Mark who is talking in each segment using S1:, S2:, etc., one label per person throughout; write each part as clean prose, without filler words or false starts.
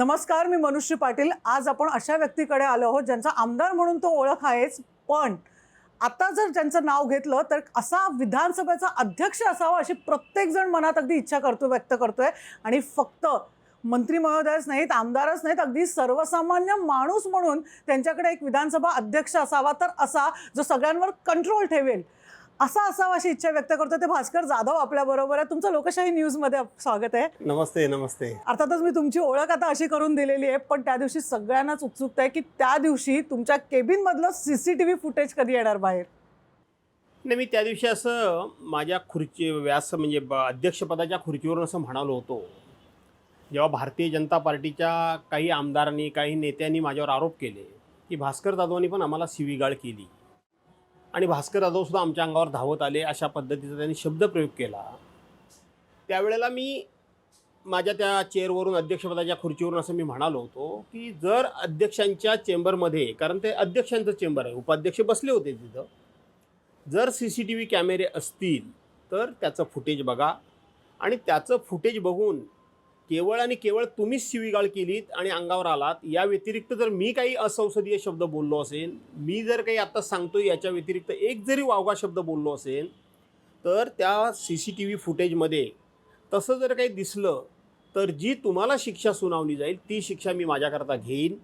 S1: नमस्कार, मी मनुष्य पाटील। आज आपण अशा व्यक्तीकडे आलो आहोत ज्यांचा आमदार म्हणून तो ओळख आहेच, पण आता जर ज्यांचं नाव घेतलं तर असा विधानसभेचा अध्यक्ष असावा अशी प्रत्येक जण मनात अगदी इच्छा करतो, व्यक्त करतोय। आणि फक्त मंत्री महोदयच नाहीत, आमदारच नाहीत, अगदी सर्वसामान्य माणूस म्हणून त्यांच्याकडे एक विधानसभा अध्यक्ष असावा, तर असा जो सगळ्यांवर कंट्रोल ठेवेल असा असावा अशी इच्छा व्यक्त करतो। ते भास्कर जाधव आपल्या बरोबर आहे। तुमचं लोकशाही न्यूज मध्ये स्वागत आहे।
S2: नमस्ते नमस्ते।
S1: अर्थातच मी तुमची ओळख आता अशी करून दिलेली आहे, पण त्या दिवशी सगळ्यांनाच उत्सुकता आहे की त्या दिवशी तुमच्या केबिन मधलं सीसीटीव्ही फुटेज कधी येणार बाहेर।
S2: नाही, मी त्या दिवशी असं माझ्या खुर्ची व्यास म्हणजे अध्यक्षपदाच्या खुर्चीवरून असं म्हणालो होतो, जेव्हा भारतीय जनता पार्टीच्या काही आमदारांनी काही नेत्यांनी माझ्यावर आरोप केले की भास्कर जाधवांनी पण आम्हाला शिवीगाळ केली आणि भास्कर जाधवसुद्धा आमच्या अंगावर धावत आले, अशा पद्धतीचा त्यांनी शब्दप्रयोग केला। त्यावेळेला मी माझ्या त्या चेअरवरून अध्यक्षपदाच्या खुर्चीवरून असं मी म्हणालो होतो की जर अध्यक्षांच्या चेंबरमध्ये, कारण ते अध्यक्षांचं चेंबर आहे, उपाध्यक्ष बसले होते तिथं, जर CCTV कॅमेरे असतील तर त्याचं फुटेज बघा आणि त्याचं फुटेज बघून केवळ आणि केवळ तुम्हीच शिवीगाळ केलीत आणि अंगावर आलात, या व्यतिरिक्त जर मी काही असंसदीय शब्द बोललो असेल, मी जर काही आत्ता सांगतोय याच्या व्यतिरिक्त एक जरी वावगा शब्द बोललो असेल, तर त्या CCTV फुटेजमध्ये तसं जर काही दिसलं तर जी तुम्हाला शिक्षा सुनावली जाईल ती शिक्षा मी माझ्याकरता घेईन।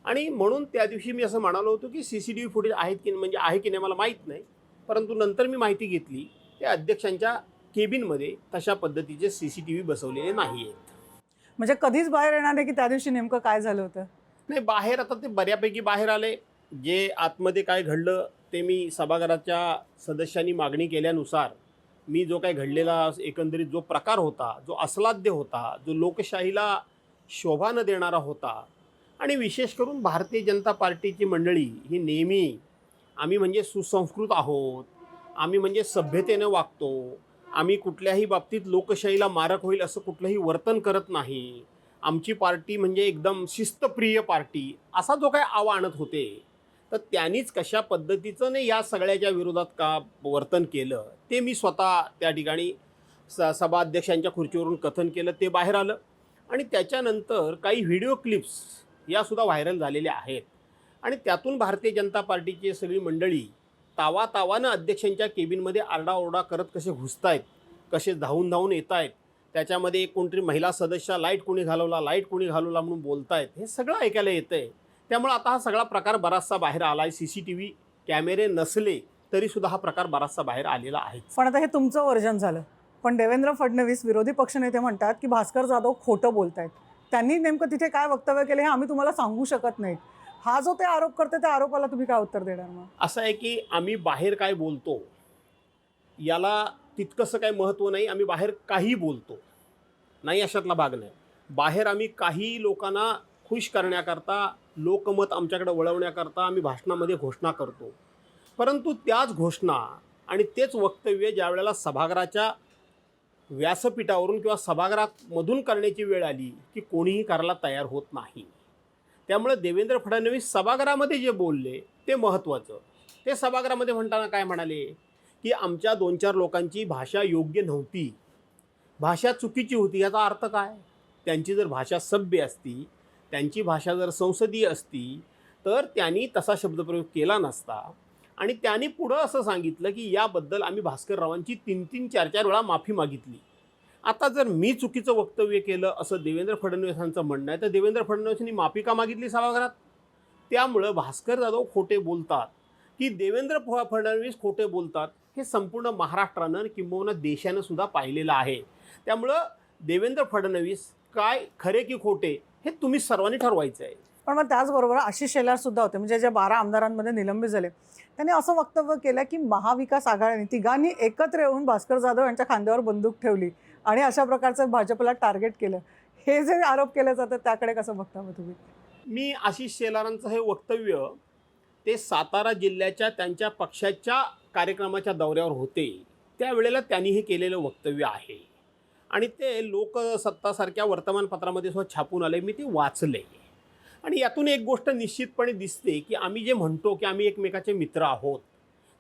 S2: आणि म्हणून त्या दिवशी मी असं म्हणालो होतो की CCTV फुटेज आहेत की म्हणजे आहे की नाही मला माहीत नाही, परंतु नंतर मी माहिती घेतली त्या अध्यक्षांच्या केबिनमध्ये तशा पद्धतीचे CCTV बसवलेले नाही आहेत।
S1: म्हणजे कधीच बाहेर येणार नाही की त्या दिवशी नेमकं काय झालं होतं?
S2: नाही, बाहेर आता ते बऱ्यापैकी बाहेर आले। जे आतमध्ये काय घडलं ते मी सभागृहाच्या सदस्यांनी मागणी केल्यानुसार मी जो काही घडलेला एकंदरीत जो प्रकार होता, जो अस्लाद्य होता, जो लोकशाहीला शोभा न देणारा होता, आणि विशेष करून भारतीय जनता पार्टीची मंडळी ही नेहमी आम्ही म्हणजे सुसंस्कृत आहोत, आम्ही म्हणजे सभ्यतेने वागतो, आम्ही कुठल्याही बाबतीत लोकशाहीला मारक होईल असं कुठलंही वर्तन करत नाही, आमची पार्टी म्हणजे एकदम शिस्तप्रिय पार्टी, असा जो काही आवा आणत होते, तर त्यांनीच कशा पद्धतीचं नाही या सगळ्याच्या विरोधात का वर्तन केलं ते मी स्वतः त्या ठिकाणी सभाध्यक्षांच्या खुर्चीवरून कथन केलं, ते बाहेर आलं। आणि त्याच्यानंतर काही व्हिडिओ क्लिप्स यासुद्धा व्हायरल झालेल्या आहेत आणि त्यातून भारतीय जनता पार्टीची सगळी मंडळी तावातावानं अध्यक्षांच्या केबिनमध्ये आरडाओरडा करत कसे घुसतायत, कसे धावून धावून येत आहेत, त्याच्यामध्ये एक कोणतरी महिला सदस्य लाईट कोणी घालवला, लाईट कोणी घालवला म्हणून बोलतायत, हे सगळं ऐकायला येतं आहे। त्यामुळे आता हा सगळा प्रकार बराचसा बाहेर आला आहे। CCTV कॅमेरे नसले तरीसुद्धा हा प्रकार बराचसा बाहेर आलेला आहे।
S1: पण आता हे तुमचं वर्जन झालं, पण देवेंद्र फडणवीस विरोधी पक्षनेते म्हणतात की भास्कर जाधव खोटं बोलतायत। त्यांनी नेमकं तिथे काय वक्तव्य केले हे आम्ही तुम्हाला सांगू शकत नाही। हा जो ते आरोप करते त्या आरोपाला तुम्ही काय उत्तर देणार? मग
S2: असं आहे की आम्ही बाहेर काय बोलतो याला तितकंसं काही महत्त्व नाही, आम्ही बाहेर काही बोलतो नाही अशातला भाग नाही। बाहेर आम्ही काही लोकांना खुश करण्याकरता, लोकमत आमच्याकडे वळवण्याकरता आम्ही भाषणामध्ये घोषणा करतो, परंतु त्याच घोषणा आणि तेच वक्तव्य ज्या वेळेला सभागृहाच्या व्यासपीठावरून किंवा सभागृहामधून करण्याची वेळ आली की कोणीही करायला तयार होत नाही। त्यामुळे देवेंद्र फडणवीस सभागृहामध्ये जे बोलले ते महत्त्वाचं। ते सभागृहामध्ये म्हणताना काय म्हणाले की आमच्या 2-4 लोकांची भाषा योग्य नव्हती, भाषा चुकीची होती। याचा अर्थ काय? त्यांची जर भाषा सभ्य असती, त्यांची भाषा जर संसदीय असती तर त्यांनी तसा शब्दप्रयोग केला नसता। आणि त्यांनी पुढं असं सांगितलं की याबद्दल आम्ही भास्कररावांची 3-3, 4-4 वेळा माफी मागितली। आता जर मी चुकीचं वक्तव्य केलं असं देवेंद्र फडणवीसांचं म्हणणं आहे, तर देवेंद्र फडणवीसांनी माफी का मागितली सभागृहात? त्यामुळं भास्कर जाधव खोटे बोलतात की देवेंद्र फडणवीस खोटे बोलतात हे संपूर्ण महाराष्ट्रानं किंबहुना देशानं सुद्धा पाहिलेलं आहे। त्यामुळं देवेंद्र फडणवीस काय खरे की खोटे हे तुम्ही सर्वांनी ठरवायचं आहे।
S1: पण मग त्याचबरोबर आशिष शेलार सुद्धा होते, म्हणजे ज्या 12 आमदारांमध्ये निलंबित झाले, त्यांनी असं वक्तव्य केलं की महाविकास आघाडीने तिघांनी एकत्र येऊन भास्कर जाधव यांच्या खांद्यावर बंदूक ठेवली आणि अशा प्रकारचं भाजपला टार्गेट केलं। हे जे आरोप केले जातात त्याकडे कसं बघता मग तुम्ही?
S2: मी आशिष शेलारांचं हे वक्तव्य ते सातारा जिल्ह्याच्या त्यांच्या पक्षाच्या कार्यक्रमाच्या दौऱ्यावर होते त्यावेळेला त्यांनी हे केलेलं वक्तव्य आहे आणि ते लोकसत्तासारख्या वर्तमानपत्रामध्ये सुद्धा छापून आले, मी ते वाचले। आणि यातून एक गोष्ट निश्चितपणे दिसते की आम्ही जे म्हणतो की आम्ही एकमेकाचे मित्र आहोत,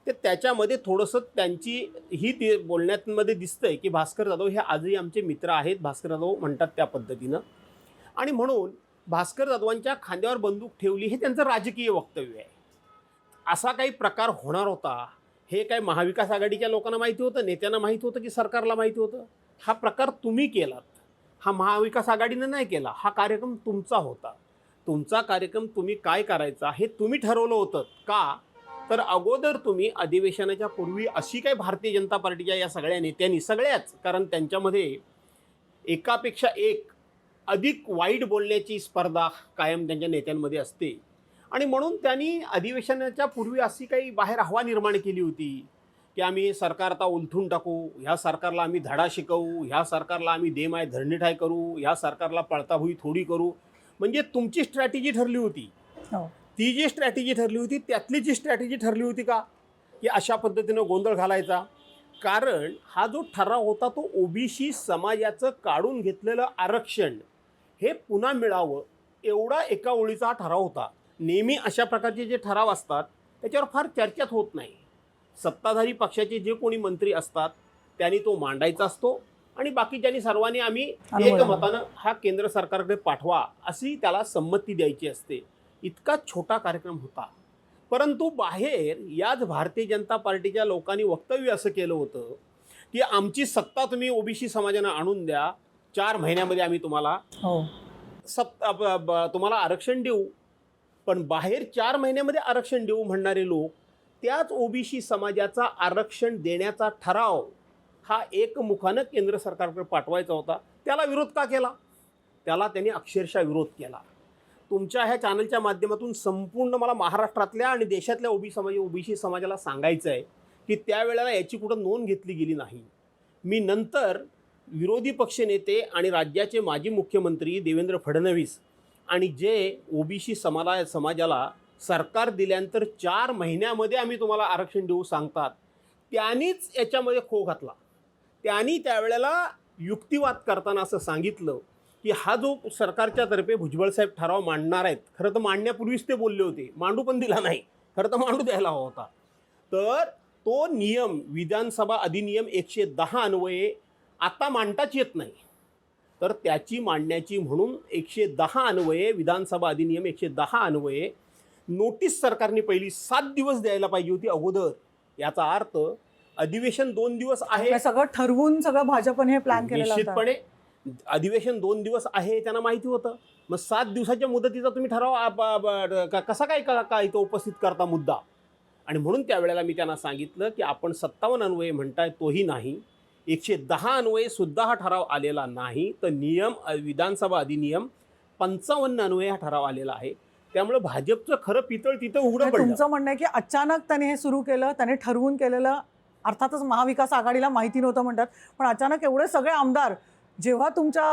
S2: ते त्याच्यामध्ये थोडंसं त्यांची ही बोलण्यामध्ये दिसतंय की भास्कर जाधव हे आजही आमचे मित्र आहेत, भास्कर जाधव म्हणतात त्या पद्धतीनं। आणि म्हणून भास्कर जाधवांच्या खांद्यावर बंदूक ठेवली हे त्यांचं राजकीय वक्तव्य आहे. असा काही प्रकार होणार होता हे काय महाविकास आघाडीच्या लोकांना माहिती होतं, नेत्यांना माहिती होतं की सरकारला माहिती होतं? हा प्रकार तुम्ही केलात, हा महाविकास आघाडीनं नाही केला. हा कार्यक्रम तुमचा होता. तुमचा कार्यक्रम तुम्ही काय करायचा हे तुम्ही ठरवलं होतं का? तर अगोदर तुम्ही अधिवेशनाच्या पूर्वी अशी काही भारतीय जनता पार्टीच्या या सगळ्या नेत्यांनी, सगळ्याच, कारण त्यांच्यामध्ये एकापेक्षा एक अधिक वाईट बोलण्याची स्पर्धा कायम त्यांच्या नेत्यांमध्ये असते, आणि म्हणून त्यांनी अधिवेशनाच्या पूर्वी अशी काही बाहेर हवा निर्माण केली होती की आम्ही सरकार आता उलथून टाकू, ह्या सरकारला आम्ही धडा शिकवू, ह्या सरकारला आम्ही देमाय धरणीठाय करू, ह्या सरकारला पळताभुई थोडी करू. म्हणजे तुमची स्ट्रॅटेजी ठरली होती. ती जी स्ट्रॅटेजी ठरली होती त्यातली जी स्ट्रॅटेजी ठरली होती का की अशा पद्धतीनं गोंधळ घालायचा? कारण हा जो ठराव होता तो ओबीसी समाजाचं काढून घेतलेलं आरक्षण हे पुन्हा मिळावं एवढा एका ओळीचा हा ठराव होता. नेहमी अशा प्रकारचे जे ठराव असतात त्याच्यावर फार चर्चाच होत नाही. सत्ताधारी पक्षाचे जे कोणी मंत्री असतात त्यांनी तो मांडायचा असतो आणि बाकीच्यांनी सर्वांनी आम्ही एकमतानं हा केंद्र सरकारकडे पाठवा अशी त्याला संमती द्यायची असते. इतका छोटा कार्यक्रम होता, परंतु बाहेर याच भारतीय जनता पार्टीच्या लोकांनी वक्तव्य असं केलं होतं की आमची सत्ता तुम्ही ओबीसी समाजानं आणून द्या, 4 महिन्यामध्ये आम्ही तुम्हाला तुम्हाला आरक्षण देऊ. पण बाहेर 4 महिन्यामध्ये आरक्षण देऊ म्हणणारे लोक त्याच ओबीसी समाजाचा आरक्षण देण्याचा ठराव हा एकमुखानं केंद्र सरकारकडे पाठवायचा होता. त्याला विरोध का केला? त्याला त्यांनी अक्षरशः विरोध केला. तुमच्या ह्या चॅनलच्या माध्यमातून संपूर्ण मला महाराष्ट्रातल्या आणि देशातल्या ओबीसी समाजाला सांगायचं आहे की त्यावेळेला याची कुठं नोंद घेतली गेली नाही. मी नंतर विरोधी पक्षनेते आणि राज्याचे माजी मुख्यमंत्री देवेंद्र फडणवीस आणि जे ओबीसी समाजाला सरकार दिल्यानंतर 4 महिन्यामध्ये आम्ही तुम्हाला आरक्षण देऊ सांगतात, त्यांनीच याच्यामध्ये खो घातला. त्यांनी त्यावेळेला युक्तिवाद करताना असं सांगितलं की हा जो सरकारच्या तर्फे भुजबळ साहेब ठराव मांडणार आहेत, खरं तर मांडण्यापूर्वीच ते बोलले होते, मांडू पण दिला नाही, खरं तर मांडू द्यायला हवा होता. तर तो नियम विधानसभा अधिनियम 110 अन्वये आता मांडताच येत नाही, तर त्याची मांडण्याची म्हणून 110 अन्वये विधानसभा अधिनियम 110 अन्वये नोटीस सरकारने पहिली 7 दिवस द्यायला पाहिजे होती अगोदर. याचा अर्थ अधिवेशन 2 दिवस आहे,
S1: सगळं ठरवून सगळं भाजपने हे प्लॅन केलेलं होतं.
S2: निश्चितपणे अधिवेशन 2 दिवस आहे त्यांना माहिती होतं. मग 7 दिवसाच्या मुदतीचा तुम्ही ठराव कसा काय इथं उपस्थित करता मुद्दा? आणि म्हणून त्यावेळेला मी त्यांना सांगितलं की आपण 57 अन्वये म्हणताय तोही नाही, 110 अन्वये सुद्धा हा ठराव आलेला नाही, तर विधानसभा अधिनियम 55 अन्वये हा ठराव आलेला आहे. त्यामुळे भाजपचं खरं पितळ तिथं उघडं पडलं.
S1: तुमचं म्हणणं आहे की अचानक त्याने हे सुरू केलं, त्याने ठरवून केलेलं. अर्थातच महाविकास आघाडीला माहिती नव्हतं म्हणतात, पण अचानक एवढे सगळे आमदार जेव्हा तुमच्या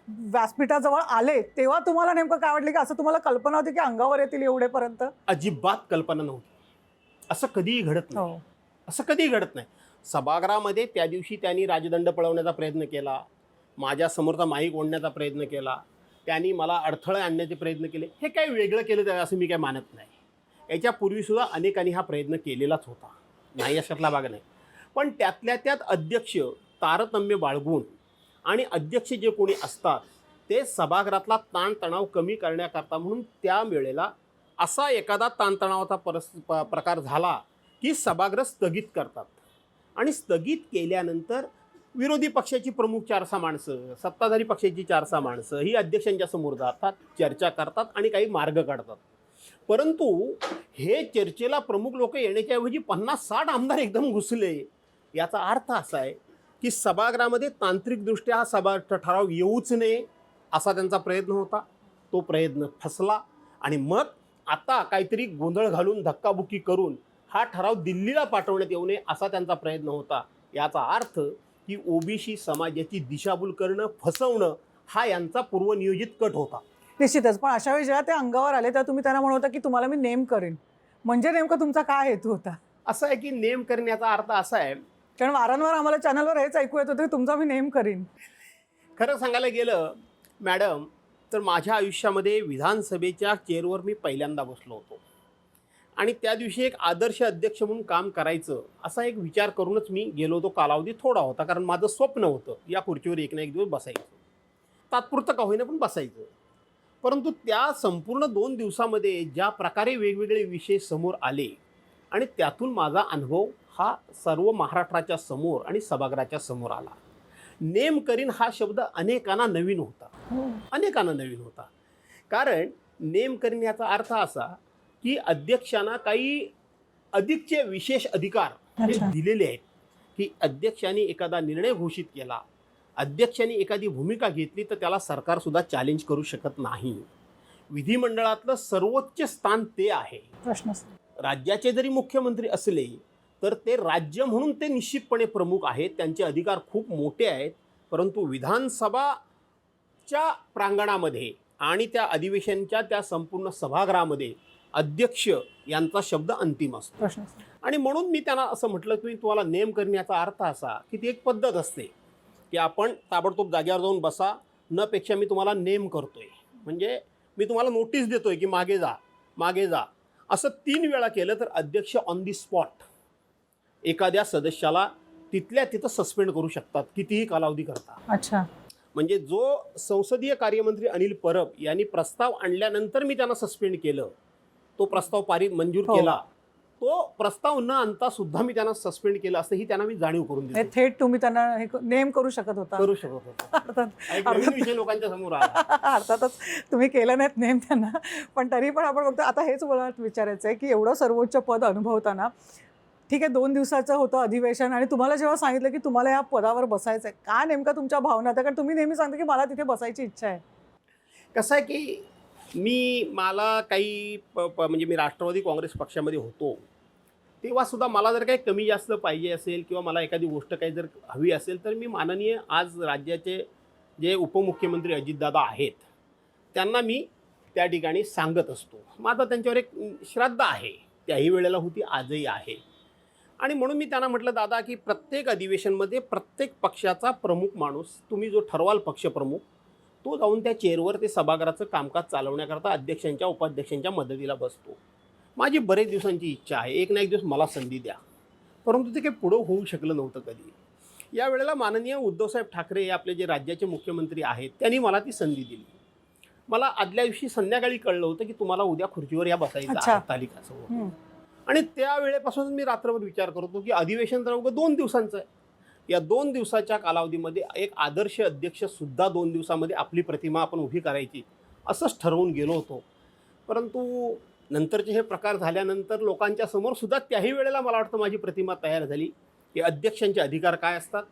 S1: व्यासपीठाजवळ आले तेव्हा तुम्हाला नेमकं काय वाटलं की असं तुम्हाला कल्पना होती की अंगावर येतील एवढेपर्यंत?
S2: अजिबात कल्पना नव्हती. असं कधीही घडत नाही. असं कधीही घडत नाही. सभागृहामध्ये त्या दिवशी त्यांनी राजदंड पळवण्याचा प्रयत्न केला, माझ्या समोरचा माईक ओढण्याचा प्रयत्न केला, त्यांनी मला अडथळे आणण्याचे प्रयत्न केले. हे काही वेगळं केलं तर असं मी काही मानत नाही. याच्यापूर्वीसुद्धा अनेकांनी हा प्रयत्न केलेलाच होता, नाही अशातला भाग नाही. पण त्यातल्या त्यात अध्यक्ष तारतम्य बाळगून आणि अध्यक्ष जे कोणी असतात ते सभागृहातला ताणतणाव कमी करण्याकरता म्हणून त्या वेळेला असा एखादा ताणतणावाचा प्रकार झाला की सभागृह स्थगित करतात. आणि स्थगित केल्यानंतर विरोधी पक्षाची प्रमुख 4-6 माणसं, सत्ताधारी पक्षाची 4-6 माणसं ही अध्यक्षांच्या समोर जातात, चर्चा करतात आणि काही मार्ग काढतात. परंतु हे चर्चेला प्रमुख लोक येण्याच्या ऐवजी 50-60 आमदार एकदम घुसले. याचा अर्थ असा आहे की सभागृहामध्ये तांत्रिकदृष्ट्या हा ठराव येऊच नये असा त्यांचा प्रयत्न होता. तो प्रयत्न फसला आणि मग आता काहीतरी गोंधळ घालून धक्काबुक्की करून हा ठराव दिल्लीला पाठवण्यात येऊ नये असा त्यांचा प्रयत्न होता. याचा अर्थ की ओबीसी समाजाची दिशाभूल करणं, फसवणं हा यांचा पूर्वनियोजित कट होता.
S1: निश्चितच. पण अशा वेळी जेव्हा ते अंगावर आले तेव्हा तुम्ही त्यांना म्हणत होता की तुम्हाला मी नेम करेन, म्हणजे नेमकं तुमचा काय हेतू होता?
S2: असं आहे की नेम करण्याचा अर्थ असा आहे,
S1: कारण वारंवार आम्हाला चॅनलवर हेच ऐकू येत होतं की तुमचा मी नेम करीन.
S2: खरं सांगायला गेलं मॅडम तर माझ्या आयुष्यामध्ये विधानसभेच्या चेअरवर मी पहिल्यांदा बसलो होतो आणि त्या दिवशी एक आदर्श अध्यक्ष म्हणून काम करायचं असा एक विचार करूनच मी गेलो होतो. कालावधी थोडा होता, कारण माझं स्वप्न होतं या खुर्चीवर एक ना एक दिवस बसायचं, तात्पुरतं का होईना पण बसायचं. परंतु त्या संपूर्ण 2 दिवसामध्ये ज्या प्रकारे वेगवेगळे विषय समोर आले आणि त्यातून माझा अनुभव हा सर्व महाराष्ट्राच्या समोर आणि सभागृहाच्या समोर आला. नेम करीन हा शब्द अनेकांना नवीन होता, अनेकांना नवीन होता. कारण नेम करीन याचा अर्थ असा की अध्यक्षांना काही अधिकचे विशेष अधिकार हे
S1: अच्छा.
S2: दिलेले आहेत, की अध्यक्षांनी एखादा निर्णय घोषित केला, अध्यक्षांनी एखादी भूमिका घेतली तर त्याला सरकारसुद्धा चॅलेंज करू शकत नाही. विधिमंडळातलं सर्वोच्च स्थान ते आहे.
S1: प्रश्नच नाही.
S2: राज्याचे जरी मुख्यमंत्री असले तर ते राज्य म्हणून ते निश्चितपणे प्रमुख आहेत, त्यांचे अधिकार खूप मोठे आहेत. परंतु विधानसभाच्या प्रांगणामध्ये आणि त्या अधिवेशनच्या त्या संपूर्ण सभागृहामध्ये अध्यक्ष यांचा शब्द अंतिम असतो.
S1: प्रश्नच नाही.
S2: आणि म्हणून मी त्यांना असं म्हटलं की तुम्हाला नेम करण्याचा अर्थ असा की ती एक पद्धत असते की आपण ताबडतोब जागेवर जाऊन बसा, न पेक्षा मी तुम्हाला नेम करतोय, म्हणजे मी तुम्हाला नोटीस देतोय की मागे जा, मागे जा. असं 3 वेळा केलं तर अध्यक्ष ऑन दी स्पॉट एखाद्या सदस्याला तिथल्या तिथं सस्पेंड करू शकतात, कितीही कालावधी करता.
S1: अच्छा.
S2: म्हणजे जो संसदीय कार्यमंत्री अनिल परब यांनी प्रस्ताव आणल्यानंतर मी त्यांना सस्पेंड केलं, तो प्रस्ताव मंजूर
S1: हो.
S2: केला, तो प्रस्ताव न आणता सुद्धा मी त्यांना सस्पेंड केलं असं ही त्यांना मी जाणीव करून
S1: हे
S2: देतो.
S1: थेट तुम्ही त्यांना हे नेम करू शकत होता.
S2: करू शकत होतो.
S1: अर्थात
S2: एक नवीन विषय लोकांच्या समोर आला.
S1: अर्थातच तुम्ही केलं नाहीत नेम त्यांना, पण तरी पण आपण बघतो आता हेच मला विचारायचं आहे की एवढं सर्वोच्च पद अनुभवताना, ठीक आहे 2 दिवसाचं होतं अधिवेशन आणि तुम्हाला जेव्हा सांगितलं की तुम्हाला या पदावर बसायचं आहे, का नेमका तुमच्या भावना होत्या? कारण तुम्ही नेहमी सांगता की मला तिथे बसायची इच्छा आहे.
S2: कसं आहे की मला काही म्हणजे मी राष्ट्रवादी काँग्रेस पक्षामध्ये होतो तेव्हा सुद्धा मला जर काही कमी जास्त पाहिजे असेल किंवा मला एखादी गोष्ट काही जर हवी असेल तर मी माननीय आज राज्याचे जे उपमुख्यमंत्री अजितदादा आहेत त्यांना मी त्या ठिकाणी सांगत असतो. माझा त्यांच्यावर एक श्रद्धा आहे, त्याही वेळेला होती, आजही आहे. आणि म्हणून मी त्यांना म्हटलं, दादा की प्रत्येक अधिवेशनमध्ये प्रत्येक पक्षाचा प्रमुख माणूस, तुम्ही जो ठरवाल पक्षप्रमुख, तो जाऊन त्या चेअरवर ते सभागृहाचं कामकाज चालवण्याकरता अध्यक्षांच्या उपाध्यक्षांच्या मदतीला बसतो. माझी बरेच दिवसांची इच्छा आहे, एक ना एक दिवस मला संधी द्या, परंतु ते काही पुढं होऊ शकलं नव्हतं कधी. या वेळेला माननीय उद्धवसाहेब ठाकरे हे आपले जे राज्याचे मुख्यमंत्री आहेत त्यांनी मला ती संधी दिली. मला आदल्या दिवशी संध्याकाळी कळलं होतं की तुम्हाला उद्या खुर्चीवर या बसायचं
S1: अच्छा.
S2: आहे तालिकासमोर. आणि त्या वेळेपासून मी रात्रभर विचार करतो की अधिवेशन तर अवघं 2 दिवसांचं आहे. या 2 दिवसाच्या कालावधीमध्ये एक आदर्श अध्यक्षसुद्धा 2 दिवसामध्ये आपली प्रतिमा आपण उभी करायची असंच ठरवून गेलो होतो. परंतु नंतरचे हे प्रकार झाल्यानंतर लोकांच्या समोर सुद्धा त्याही वेळेला मला वाटतं माझी प्रतिमा तयार झाली की अध्यक्षांचे अधिकार काय असतात,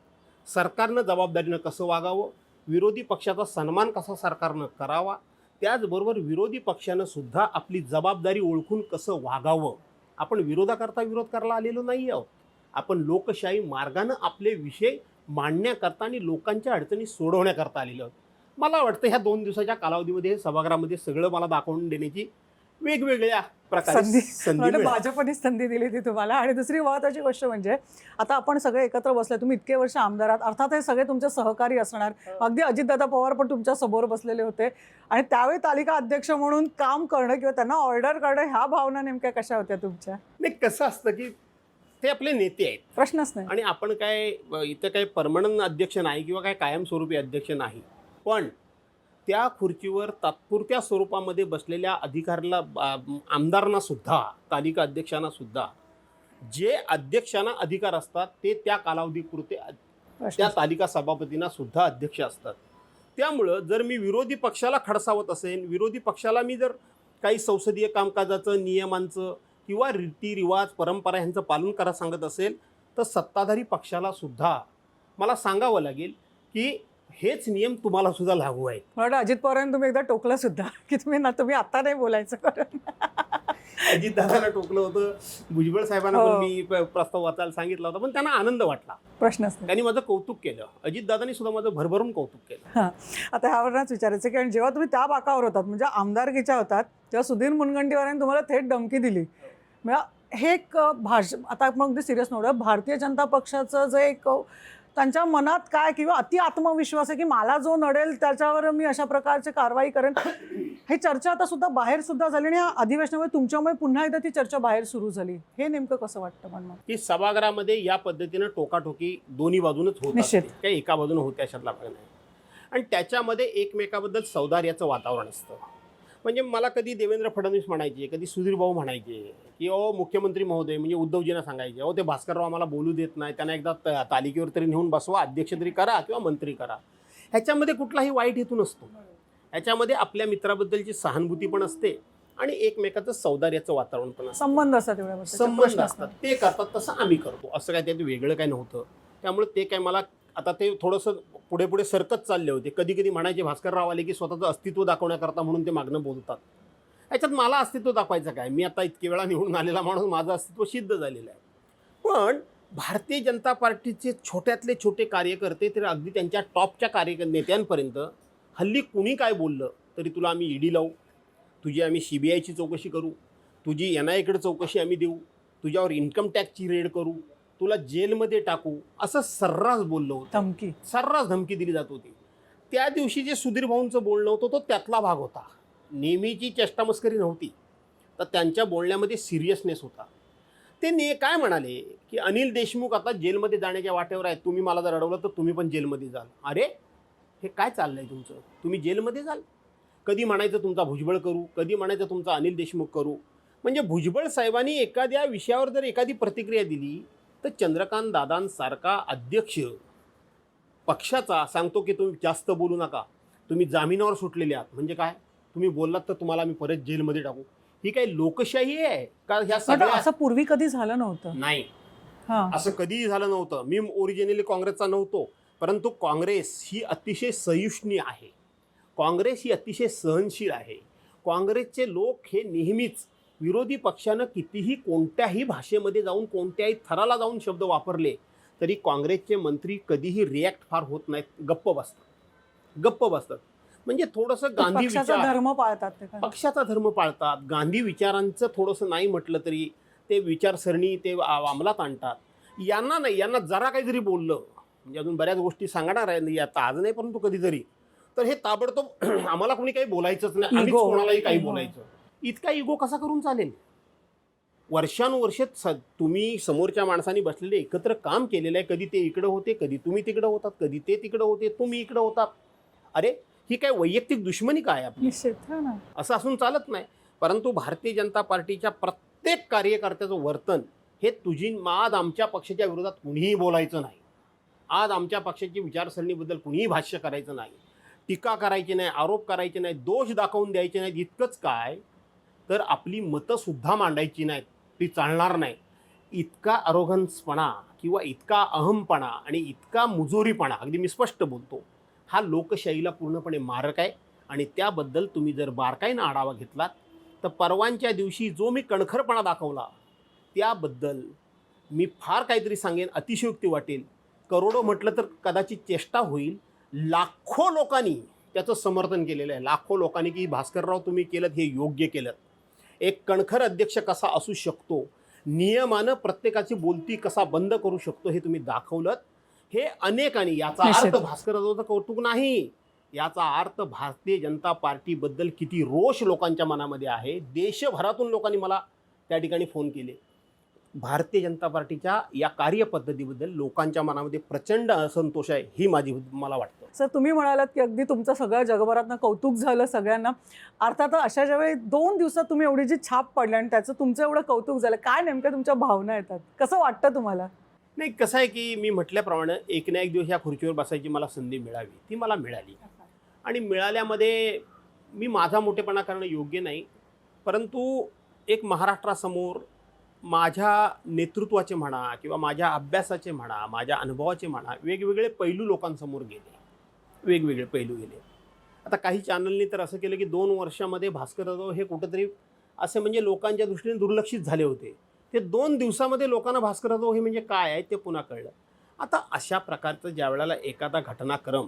S2: सरकारनं जबाबदारीनं कसं वागावं, विरोधी पक्षाचा सन्मान कसा सरकारनं करावा, त्याचबरोबर विरोधी पक्षानं सुद्धा आपली जबाबदारी ओळखून कसं वागावं. आपण विरोधाकरता विरोध करायला आलेलो नाही आहोत, आपण लोकशाही मार्गानं आपले विषय मांडण्याकरता आणि लोकांच्या अडचणी सोडवण्याकरता आलेलो आहोत. मला वाटतं ह्या 2 दिवसाच्या कालावधीमध्ये सभागृहामध्ये सगळं मला दाखवून देण्याची वेगवेगळ्या प्रकारे संधी मिळाली.
S1: भाजपने संधी दिली ती तुम्हाला. आणि दुसरी महत्त्वाची गोष्ट म्हणजे आता आपण सगळे एकत्र बसले, तुम्ही इतके वर्ष आमदार आहात, अर्थात हे सगळे तुमचे सहकारी असणार, अगदी अजितदादा पवार पण तुमच्या समोर बसलेले होते आणि त्यावेळी तालिका अध्यक्ष म्हणून काम करणं किंवा त्यांना ऑर्डर करणं, ह्या भावना नेमक्या कशा होत्या तुमच्या?
S2: नाही, कसं असतं की ते आपले नेते आहेत,
S1: प्रश्नच नाही.
S2: आणि आपण काय इथं काही परमनंट अध्यक्ष नाही किंवा काय कायमस्वरूपी अध्यक्ष नाही, पण त्या खुर्चीवर तात्पुरत्या स्वरूपामध्ये बसलेल्या अधिकाऱ्याला, आमदारांना सुद्धा, तालिका अध्यक्षांना सुद्धा जे अध्यक्षांना अधिकार असतात ते त्या कालावधीपुरते त्या तालिका सभापतींना सुद्धा अध्यक्ष असतात. त्यामुळं जर मी विरोधी पक्षाला खडसावत असेल, विरोधी पक्षाला मी जर काही संसदीय कामकाजाचं, नियमांचं किंवा रीतिरिवाज, परंपरा ह्यांचं पालन करा सांगत असेल तर सत्ताधारी पक्षाला सुद्धा मला सांगावं लागेल की हेच नियम तुम्हाला सुद्धा लागू आहेत.
S1: मला अजित पवारांनी तुम्ही एकदा टोकलं सुद्धा की तुम्ही आता नाही बोलायचं.
S2: अजितदादांना टोकलं होतं, भुजबळ साहेबांना पण मी प्रस्ताव वाचायला सांगितला होता, पण त्यांना आनंद वाटला,
S1: प्रश्नच नाही.
S2: त्यांनी माझं कौतुक केलं, अजितदादांनी सुद्धा माझं भरभरून कौतुक केलं.
S1: हां, आता ह्यावरच विचारायचं की आणि जेव्हा तुम्ही त्या बाकावर होतात, म्हणजे आमदारकीच्या होतात, तेव्हा सुधीर मुनगंटीवारांनी तुम्हाला थेट धमकी दिली. म्हणजे हे एक आता आपण अगदी सिरियस नव्हतं, भारतीय जनता पक्षाचं जे एक त्यांच्या मनात काय किंवा अति आत्मविश्वास आहे की मला जो नडेल त्याच्यावर मी अशा प्रकारची कारवाई करेन, हे चर्चा आता सुद्धा बाहेर सुद्धा झाली आणि या अधिवेशनामुळे तुमच्यामुळे पुन्हा एकदा ती चर्चा बाहेर सुरू झाली. हे नेमकं कसं वाटतं मला?
S2: की सभागृहामध्ये या पद्धतीनं टोकाटोकी दोन्ही बाजूनच होत
S1: निश्चित.
S2: असते, काही एका बाजूने होते अशातला भाग नाही. आणि त्याच्यामध्ये एकमेकाबद्दल सौदार्याचं वातावरण असतं. म्हणजे मला कधी देवेंद्र फडणवीस म्हणायचे, कधी सुधीर भाऊ म्हणायचे की मुख्यमंत्री महोदय म्हणजे उद्धवजींना सांगायचे ते भास्करराव आम्हाला बोलू देत नाही, त्यांना एकदा तालिकेवर तरी नेऊन बसवा, अध्यक्ष तरी करा किंवा मंत्री करा. ह्याच्यामध्ये कुठलाही वाईट हेतू नसतो. ह्याच्यामध्ये आपल्या मित्राबद्दलची सहानुभूती पण असते आणि एकमेकाचं सौदार्याचं वातावरण पण असतं.
S1: संबंध असतात तेवढ्या
S2: संबंध असतात, ते करतात तसं आम्ही करतो, असं काय त्यात वेगळं काय नव्हतं. त्यामुळे ते काय मला आता ते थोडंसं पुढे पुढे सरकत चालले होते. कधी कधी म्हणायचे भास्करराव आले की स्वतःचं अस्तित्व दाखवण्याकरता म्हणून ते मागणं बोलतात. याच्यात मला अस्तित्व दाखवायचं काय, मी आता इतके वेळा निवडून आलेला माणूस, माझं अस्तित्व सिद्ध झालेलं आहे. पण भारतीय जनता पार्टीचे छोट्यातले छोटे कार्यकर्ते तर अगदी त्यांच्या टॉपच्या नेत्यांपर्यंत हल्ली कुणी काय बोललं तरी तुला आम्ही ईडी लावू, तुझी आम्ही CBIची चौकशी करू, तुझी NIAकडे चौकशी आम्ही देऊ, तुझ्यावर इन्कम टॅक्सची रेड करू, तुला जेलमध्ये टाकू, असं सर्रास बोललं होतं.
S1: धमकी,
S2: सर्रास धमकी दिली जात होती. त्या दिवशी जे सुधीर भाऊंचं बोलणं होतं तो त्यातला भाग होता. नेहमीची चेष्टामस्करी नव्हती, तर त्यांच्या बोलण्यामध्ये सिरियसनेस होता. ते काय म्हणाले की अनिल देशमुख आता जेलमध्ये जाण्याच्या वाटेवर आहेत, तुम्ही मला जर अडवलं तर तुम्ही पण जेलमध्ये जाल. अरे हे काय चाललंय तुमचं, तुम्ही जेलमध्ये जाल? कधी म्हणायचं तुमचा भुजबळ करू, कधी म्हणायचं तुमचा अनिल देशमुख करू. म्हणजे भुजबळ साहेबांनी एखाद्या विषयावर जर एखादी प्रतिक्रिया दिली तर चंद्रकांत दादांसारखा अध्यक्ष पक्षाचा सांगतो की तुम्ही जास्त बोलू नका, तुम्ही जामिनावर सुटलेले आहात, म्हणजे काय, तुम्ही बोललात तर तुम्हाला आम्ही परत जेलमध्ये टाकू. ही काही लोकशाही आहे का? ह्या सगळ्या
S1: असं पूर्वी कधी झालं नव्हतं.
S2: नाही,
S1: हा,
S2: असं कधीही झालं नव्हतं. मी ओरिजिनली काँग्रेसचा नव्हतो, परंतु काँग्रेस ही अतिशय सहिष्णू आहे, काँग्रेस ही अतिशय सहनशील आहे. काँग्रेसचे लोक हे नेहमीच विरोधी पक्षानं कितीही कोणत्याही भाषेमध्ये जाऊन कोणत्याही थराला जाऊन शब्द वापरले तरी काँग्रेसचे मंत्री कधीही रिॲक्ट फार होत नाहीत, गप्प बसतात. म्हणजे थोडंसं गांधी
S1: पक्षाचा
S2: विचार,
S1: धर्म पाळतात ते काय?
S2: पक्षाचा धर्म पाळतात. गांधी विचारांचं थोडंसं नाही म्हटलं तरी ते विचारसरणी ते अंमलात आणतात. यांना नाही, यांना जरा काही जरी बोललं, म्हणजे अजून बऱ्याच गोष्टी सांगणार आहे आता, आज नाही परंतु कधीतरी, तर हे ताबडतोब आम्हाला कोणी काही बोलायचंच नाही, आम्हीच
S1: Ego.
S2: कोणालाही काही बोलायचं. इतका इगो कसा करून चालेल? वर्षानुवर्षे तुम्ही समोरच्या माणसांनी बसलेले एकत्र काम केलेलं आहे. कधी ते इकडं होते, कधी तुम्ही तिकडं होतात, कधी ते तिकडं होते, तुम्ही इकडं होतात. अरे ही काय वैयक्तिक दुश्मनी काय आपली?
S1: निश्चित, हा ना.
S2: असं असून चालत नाही. परंतु भारतीय जनता पार्टीच्या प्रत्येक कार्यकर्त्याचं वर्तन हे तुझी आज आमच्या पक्षाच्या विरोधात कुणीही बोलायचं नाही, आज आमच्या पक्षाची विचारसरणीबद्दल कुणीही भाष्य करायचं नाही, टीका करायची नाही, आरोप करायचे नाही, दोष दाखवून द्यायचे नाहीत. इतकंच काय तर आपली मतंसुद्धा मांडायची नाहीत, ती चालणार नाही. इतका अरोगन्सपणा किंवा इतका अहमपणा आणि इतका मुजोरीपणा, अगदी मी स्पष्ट बोलतो, हा लोकशाहीला पूर्णपणे मारक आहे. आणि त्याबद्दल तुम्ही जर बारकाईनं आढावा घेतलात तर परवांच्या दिवशी जो मी कणखरपणा दाखवला त्याबद्दल मी फार काहीतरी सांगेन, अतिशयोक्ती वाटेल, करोडो म्हटलं तर कदाचित चेष्टा होईल. लाखो लोकांनी त्याचं समर्थन केलेलं आहे, लाखो लोकांनी की भास्करराव तुम्ही केलं हे योग्य केलं. एक कणखर अध्यक्ष कसा असू शकतो, नियमानं प्रत्येकाची बोलती कसा बंद करू शकतो हे तुम्ही दाखवलं. हे अनेकांनी, याचा अर्थ भास्कररावचं कौतुक नाही, याचा अर्थ भारतीय जनता पार्टीबद्दल किती रोष लोकांच्या मनामध्ये आहे. देशभरातून लोकांनी मला त्या ठिकाणी फोन केले. भारतीय जनता पार्टीच्या या कार्यपद्धतीबद्दल लोकांच्या मनामध्ये प्रचंड असंतोष आहे, ही मला वाटतं.
S1: सर, तुम्ही म्हणालात की अगदी तुमचं सगळं जगभरातनं कौतुक झालं सगळ्यांना. अर्थात अशा ज्यावेळी 2 दिवसात तुम्ही एवढी जी छाप पडली आणि त्याचं तुमचं एवढं कौतुक झालं, काय नेमक्या तुमच्या भावना येतात, कसं वाटतं तुम्हाला?
S2: नाही, कसं आहे की मी म्हटल्याप्रमाणे एक ना एक दिवस या खुर्चीवर बसायची मला संधी मिळावी, ती मला मिळाली. आणि मिळाल्यामध्ये मी माझा मोठेपणा करणं योग्य नाही, परंतु एक महाराष्ट्रासमोर माझ्या नेतृत्वाचे म्हणा किंवा माझ्या अभ्यासाचे म्हणा, माझ्या अनुभवाचे म्हणा, वेगवेगळे पैलू लोकांसमोर गेले, वेगवेगळे पैलू गेले. आता काही चॅनलनी तर असं केलं की 2 वर्षामध्ये भास्करराव हे कुठंतरी असे म्हणजे लोकांच्या दृष्टीने दुर्लक्षित झाले होते. ते 2 दिवसामध्ये लोकांना भास्करराव हे म्हणजे काय आहे ते पुन्हा कळलं. आता अशा प्रकारचं ज्या वेळेला एखादा घटनाक्रम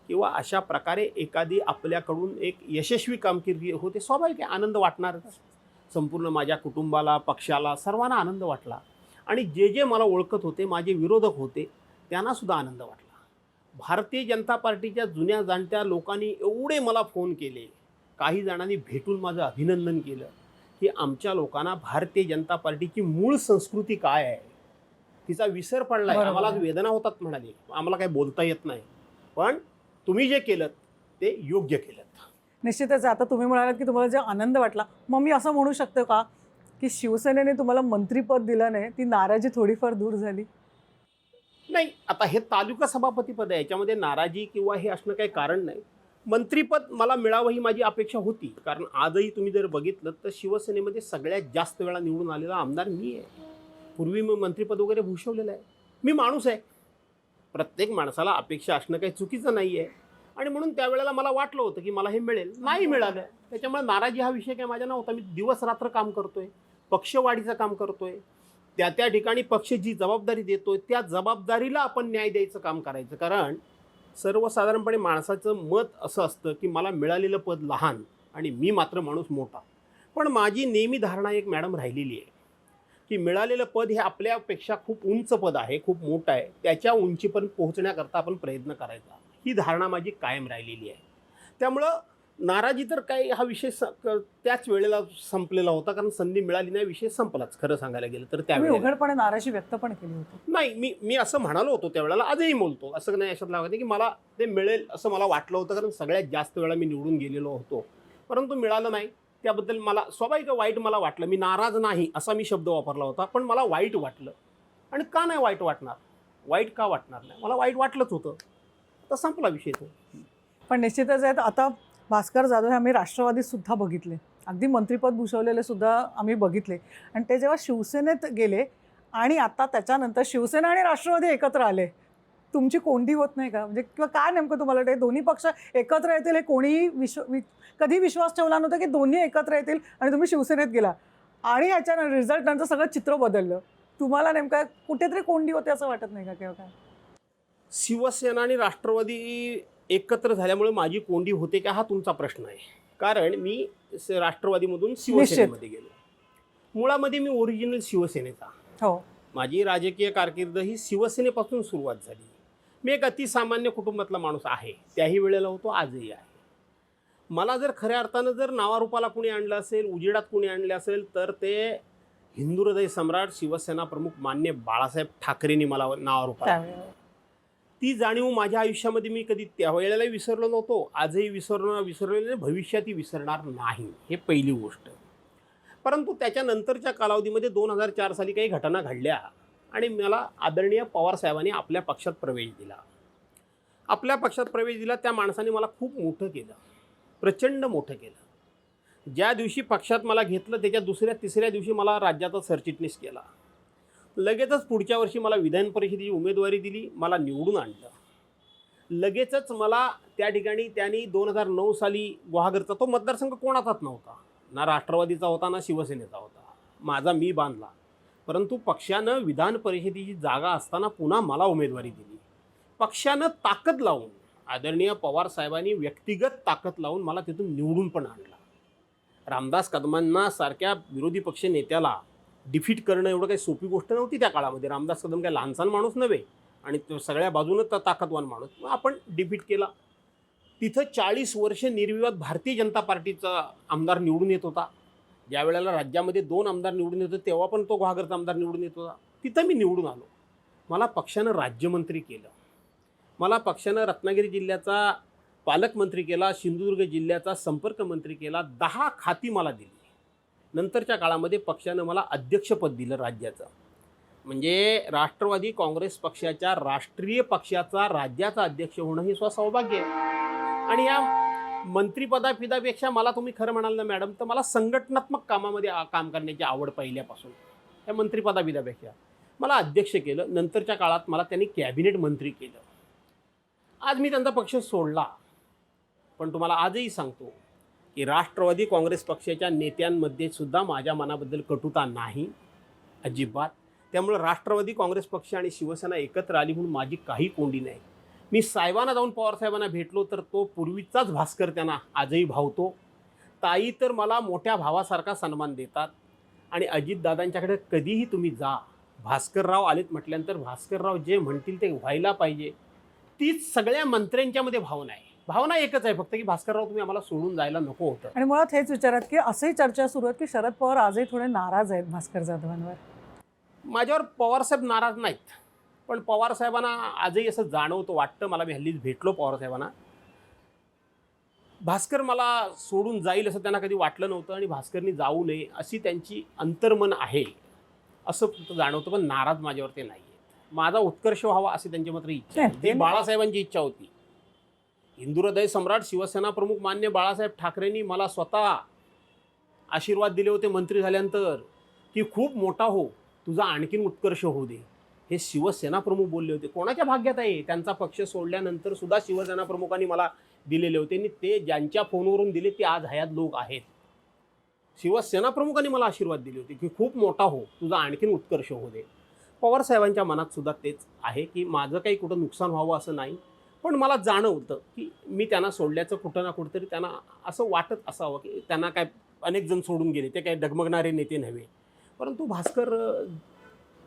S2: किंवा अशा प्रकारे एखादी आपल्याकडून एक यशस्वी कामगिरी होते, स्वाभाविक आहे, आनंद वाटणारच. संपूर्ण माझ्या कुटुंबाला, पक्षाला, सर्वांना आनंद वाटला. आणि जे जे मला ओळखत होते, माझे विरोधक होते, त्यांनासुद्धा आनंद वाटला. भारतीय जनता पार्टीच्या जुन्या जाणत्या लोकांनी एवढे मला फोन केले, काही जणांनी भेटून माझं अभिनंदन केलं की आमच्या लोकांना भारतीय जनता पार्टीची मूळ संस्कृती काय आहे तिचा विसर पडला आहे, आम्हाला वेदना होतात म्हणाले, आम्हाला काही बोलता येत नाही, पण तुम्ही जे केलं ते योग्य केलं.
S1: निश्चितच आहे. आता तुम्ही म्हणालात की तुम्हाला जे आनंद वाटला, मग मी असं म्हणू शकतो का की शिवसेनेने तुम्हाला मंत्रिपद दिलं नाही, ती नाराजी थोडीफार दूर झाली?
S2: नाही, आता हे तालुका सभापतीपद आहे, याच्यामध्ये नाराजी किंवा हे असणं काही कारण नाही. मंत्रिपद मला मिळावं ही माझी अपेक्षा होती, कारण आजही तुम्ही जर बघितलं तर शिवसेनेमध्ये सगळ्यात जास्त वेळा निवडून आलेला आमदार मी आहे. पूर्वी मी मंत्रिपद वगैरे भूषवलेलं आहे. मी माणूस आहे. प्रत्येक माणसाला अपेक्षा असणं काही चुकीचं नाही आहे, आणि म्हणून त्यावेळेला मला वाटलं होतं की मला हे मिळेल, नाही मिळालं. त्याच्यामुळे नाराजी हा विषय काय माझ्या नव्हता. मी दिवस रात्र काम करतोय, पक्षवाढीचं काम करतोय, त्या त्या ठिकाणी पक्ष जी जबाबदारी देतोय त्या जबाबदारीला आपण न्याय द्यायचं काम करायचं. कारण सर्वसाधारणपणे माणसाचं मत असं असतं की मला मिळालेलं पद लहान आणि मी मात्र माणूस मोठा. पण माझी नेहमी धारणा एक मॅडम राहिलेली आहे की मिळालेलं पद हे आपल्यापेक्षा खूप उंच पद आहे, खूप मोठं आहे, त्याच्या उंचीपर्यंत पोहोचण्याकरता आपण प्रयत्न करायचा, ही धारणा माझी कायम राहिलेली आहे. त्यामुळं नाराजी तर काही हा विषय त्याच वेळेला संपलेला होता, कारण संधी मिळाली नाही, विषय संपलाच खरं सांगायला गेलं तर.
S1: तुम्ही
S2: त्यावेळेला
S1: उघडपणे नाराजी व्यक्त पण केली होती.
S2: नाही, मी असं म्हणालो होतो त्यावेळेला, आजही बोलतो, असं नाही अशात लागत की मला ते मिळेल असं मला वाटलं होतं, कारण सगळ्यात जास्त वेळा मी निवडून गेलेलो होतो, परंतु मिळालं नाही. त्याबद्दल मला स्वाभाविक वाईट मला वाटलं. मी नाराज नाही असा मी शब्द वापरला होता, पण मला वाईट वाटलं. आणि का नाही वाईट वाटणार, वाईट का वाटणार नाही, मला वाईट वाटलंच होतं, तर संपला विषय तो.
S1: पण निश्चितच आहेत. आता भास्कर जाधव हे आम्ही राष्ट्रवादीत सुद्धा बघितले, अगदी मंत्रिपद भूषवलेले सुद्धा आम्ही बघितले, आणि ते जेव्हा शिवसेनेत गेले आणि आता त्याच्यानंतर शिवसेना आणि राष्ट्रवादी एकत्र आले, तुमची कोंडी होत नाही का? म्हणजे किंवा काय नेमकं तुम्हाला ते दोन्ही पक्ष एकत्र येतील हे कोणीही कधी विश्वास ठेवला नव्हता की दोन्ही एकत्र येतील, आणि तुम्ही शिवसेनेत गेला आणि ह्याच्या रिझल्ट नंतर सगळं चित्र बदललं. तुम्हाला नेमकं कुठेतरी कोंडी होते असं वाटत नाही का किंवा काय?
S2: शिवसेना आणि राष्ट्रवादी एकत्र झाल्यामुळे माझी कोंडी होते का हा तुमचा प्रश्न आहे. कारण मी राष्ट्रवादीमधून शिवसेनेमध्ये गेलो. मुळामध्ये मी ओरिजिनल शिवसेनेचा.
S1: हो.
S2: माझी राजकीय कारकीर्द ही शिवसेनेपासून सुरुवात झाली. मी एक अतिसामान्य कुटुंबातला माणूस आहे, त्याही वेळेला होतो, आजही आहे. मला जर खऱ्या अर्थानं जर नावारूपाला कुणी आणलं असेल, उजेडात कुणी आणले असेल, तर ते हिंदू हृदय सम्राट शिवसेना प्रमुख मान्य बाळासाहेब ठाकरेंनी मला नावारूपाला. ती जाणीव माझ्या आयुष्यामध्ये मी कधी त्या वेळेलाही विसरलो नव्हतो, आजही विसरलेलं नाही, भविष्यातही विसरणार नाही, हे पहिली गोष्ट. परंतु त्याच्यानंतरच्या कालावधीमध्ये 2004 साली काही घटना घडल्या आणि मला आदरणीय पवारसाहेबांनी आपल्या पक्षात प्रवेश दिला. आपल्या पक्षात प्रवेश दिला त्या माणसाने मला खूप मोठं केलं, प्रचंड मोठं केलं. ज्या दिवशी पक्षात मला घेतलं त्याच्या दुसऱ्या तिसऱ्या दिवशी मला राज्याचा सरचिटणीस केला. लगेचच पुढच्या वर्षी मला विधान परिषदेची उमेदवारी दिली, मला निवडून आणलं. लगेचच मला त्या ठिकाणी त्यांनी 2009 साली गुहागरचा तो मतदारसंघ कोणाचाच नव्हता, ना राष्ट्रवादीचा होता ना शिवसेनेचा होता, माझा मी बांधला. परंतु पक्षानं विधान परिषदेची जागा असताना पुन्हा मला उमेदवारी दिली. पक्षानं ताकद लावून, आदरणीय पवारसाहेबांनी व्यक्तिगत ताकद लावून मला तिथून निवडून पण आणला. रामदास कदमांना सारख्या विरोधी पक्ष नेत्याला डिफीट करणं एवढं काही सोपी गोष्ट नव्हती त्या काळामध्ये. रामदास कदम काय लहानसहान माणूस नव्हे आणि तो सगळ्या बाजूनं ताकदवान माणूस. आपण डिफीट केला. तिथं 40 वर्ष निर्विवाद भारतीय जनता पार्टीचा आमदार निवडून येत होता. ज्या वेळेला राज्यामध्ये 2 आमदार निवडून येत होते तेव्हा पण तो गुहागरचा आमदार निवडून येत होता. तिथं मी निवडून आलो. मला पक्षानं राज्यमंत्री केलं, मला पक्षानं रत्नागिरी जिल्ह्याचा पालकमंत्री केला, सिंधुदुर्ग जिल्ह्याचा संपर्क मंत्री केला, 10 खाती मला दिली. नंतरच्या काळामध्ये पक्षानं मला अध्यक्षपद दिलं राज्याचं. म्हणजे राष्ट्रवादी काँग्रेस पक्षाच्या राष्ट्रीय पक्षाचा राज्याचा अध्यक्ष होणं हे स्वसौभाग्य आहे. आणि या मंत्रिपदापेक्षा मला तुम्ही खरं म्हणाल ना मॅडम, तर मला संघटनात्मक कामामध्ये काम करण्याची आवड पहिल्यापासून. या मंत्रिपदापेक्षा मला अध्यक्ष केलं. नंतरच्या काळात मला त्यांनी कॅबिनेट मंत्री केलं. आज मी त्यांचा पक्ष सोडला, पण तुम्हाला आजही सांगतो की राष्ट्रवादी काँग्रेस पक्षाच्या नेत्यांमध्ये सुद्धा माझ्या मनाबद्दल कटुता नाही, अजिबात. त्यामुळे राष्ट्रवादी काँग्रेस पक्ष आणि शिवसेना एकत्र आली म्हणून माझी काही कोंडी नाही. मी साहेबांना जाऊन पवारसाहेबांना भेटलो तर तो पूर्वीचाच भास्कर त्यांना आजही भावतो. ताई तर मला मोठ्या भावासारखा सन्मान देतात. आणि अजितदादांच्याकडे कधीही तुम्ही जा, भास्करराव आलेत म्हटल्यानंतर भास्करराव जे म्हणतील ते व्हायला पाहिजे, तीच सगळ्या मंत्र्यांच्यामध्ये भावना आहे. भावना एकच आहे फक्त की भास्करराव तुम्ही आम्हाला सोडून जायला नको होतं.
S1: आणि मुळात हेच विचारत की असंही चर्चा सुरू आहे की शरद पवार आजही थोडे नाराज आहेत भास्कर जाधवांवर.
S2: माझ्यावर पवारसाहेब नाराज नाहीत, पण पवारसाहेबांना आजही असं जाणवतं वाटतं मला. मी हल्लीच भेटलो पवारसाहेबांना. भास्कर मला सोडून जाईल असं त्यांना कधी वाटलं नव्हतं आणि भास्करनी जाऊ नये अशी त्यांची अंतर्मन आहे असं फक्त जाणवतं, पण नाराज माझ्यावर ते नाही आहेत. माझा उत्कर्ष व्हावा अशी त्यांची मात्र इच्छा आहे, जी बाळासाहेबांची इच्छा होती. हिंदू हृदय सम्राट शिवसेना प्रमुख मान्य बाळासाहेब ठाकरेंनी मला स्वतः आशीर्वाद दिले होते मंत्री झाल्यानंतर की खूप मोठा हो, तुझा आणखीन उत्कर्ष होऊ दे. हे शिवसेना प्रमुख बोलले होते. कोणाच्या भाग्यात आहे त्यांचा पक्ष सोडल्यानंतर सुद्धा शिवसेना प्रमुखांनी मला दिलेले होते आणि ते ज्यांच्या फोनवरून दिले ते आज हयात लोक आहेत. शिवसेना प्रमुखांनी मला आशीर्वाद दिले होते की खूप मोठा हो, तुझा आणखीन उत्कर्ष होऊ दे. पवार साहेबांच्या मनात सुद्धा तेच आहे की माझं काही कुठं नुकसान व्हावं असं नाही, पण मला जाणवतं की मी त्यांना सोडल्याचं कुठं ना कुठंतरी त्यांना असं वाटत असावं की त्यांना काय अनेक जण सोडून गेले, ते काही डगमगणारे नेते नव्हे, परंतु भास्कर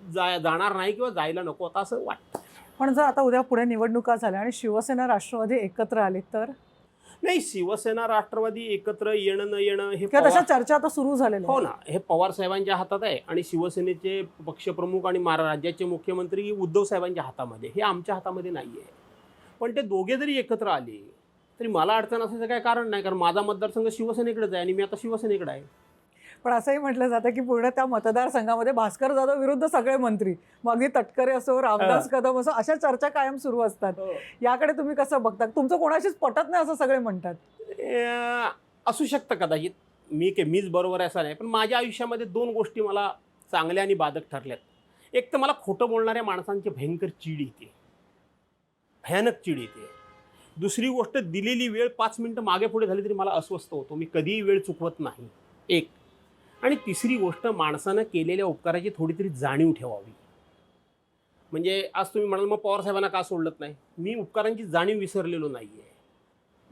S2: जाणार नाही किंवा जायला नको आता असं वाटतं.
S1: पण जर आता उद्या पुढे निवडणुका झाल्या आणि शिवसेना राष्ट्रवादी एकत्र आले तर
S2: नाही, शिवसेना राष्ट्रवादी एकत्र येणं न येणं हे
S1: किंवा तशा चर्चा आता सुरू झालेल्या
S2: हो
S1: आहेत.
S2: ना, हे पवार साहेबांच्या हातात आहे आणि शिवसेनेचे पक्षप्रमुख आणि राज्याचे मुख्यमंत्री उद्धव साहेबांच्या हातामध्ये, हे आमच्या हातामध्ये नाही आहे. पण ते दोघे जरी एकत्र आले तरी मला अडचण असायचं काय कारण नाही, कारण माझा मतदारसंघ शिवसेनेकडेच आहे आणि मी आता शिवसेनेकडे आहे.
S1: पण असंही म्हटलं जातं की पूर्ण त्या मतदारसंघामध्ये भास्कर जाधव विरुद्ध सगळे मंत्री, मग अगदी तटकरे असो, रामदास कदम असो, अशा चर्चा कायम सुरू असतात. याकडे तुम्ही कसं बघता? तुमचं कोणाशीच पटत नाही असं सगळे म्हणतात.
S2: असू शकतं कदाचित, मीच बरोबर आहे असं नाही, पण माझ्या आयुष्यामध्ये दोन गोष्टी मला चांगल्या आणि बाधक ठरल्यात. एक तर मला खोटं बोलणाऱ्या माणसांची भयंकर चीड येते, भयानक चीड येते. दुसरी गोष्ट, दिलेली वेळ 5 मिनिटं मागे पुढे झाली तरी मला अस्वस्थ होतो, मी कधीही वेळ चुकवत नाही. एक. आणि तिसरी गोष्ट, माणसानं केलेल्या उपकाराची थोडी तरी जाणीव ठेवावी. म्हणजे आज तुम्ही म्हणाल मग पवार साहेबांना का सोडलत नाही, मी उपकारांची जाणीव विसरलेलो नाही आहे,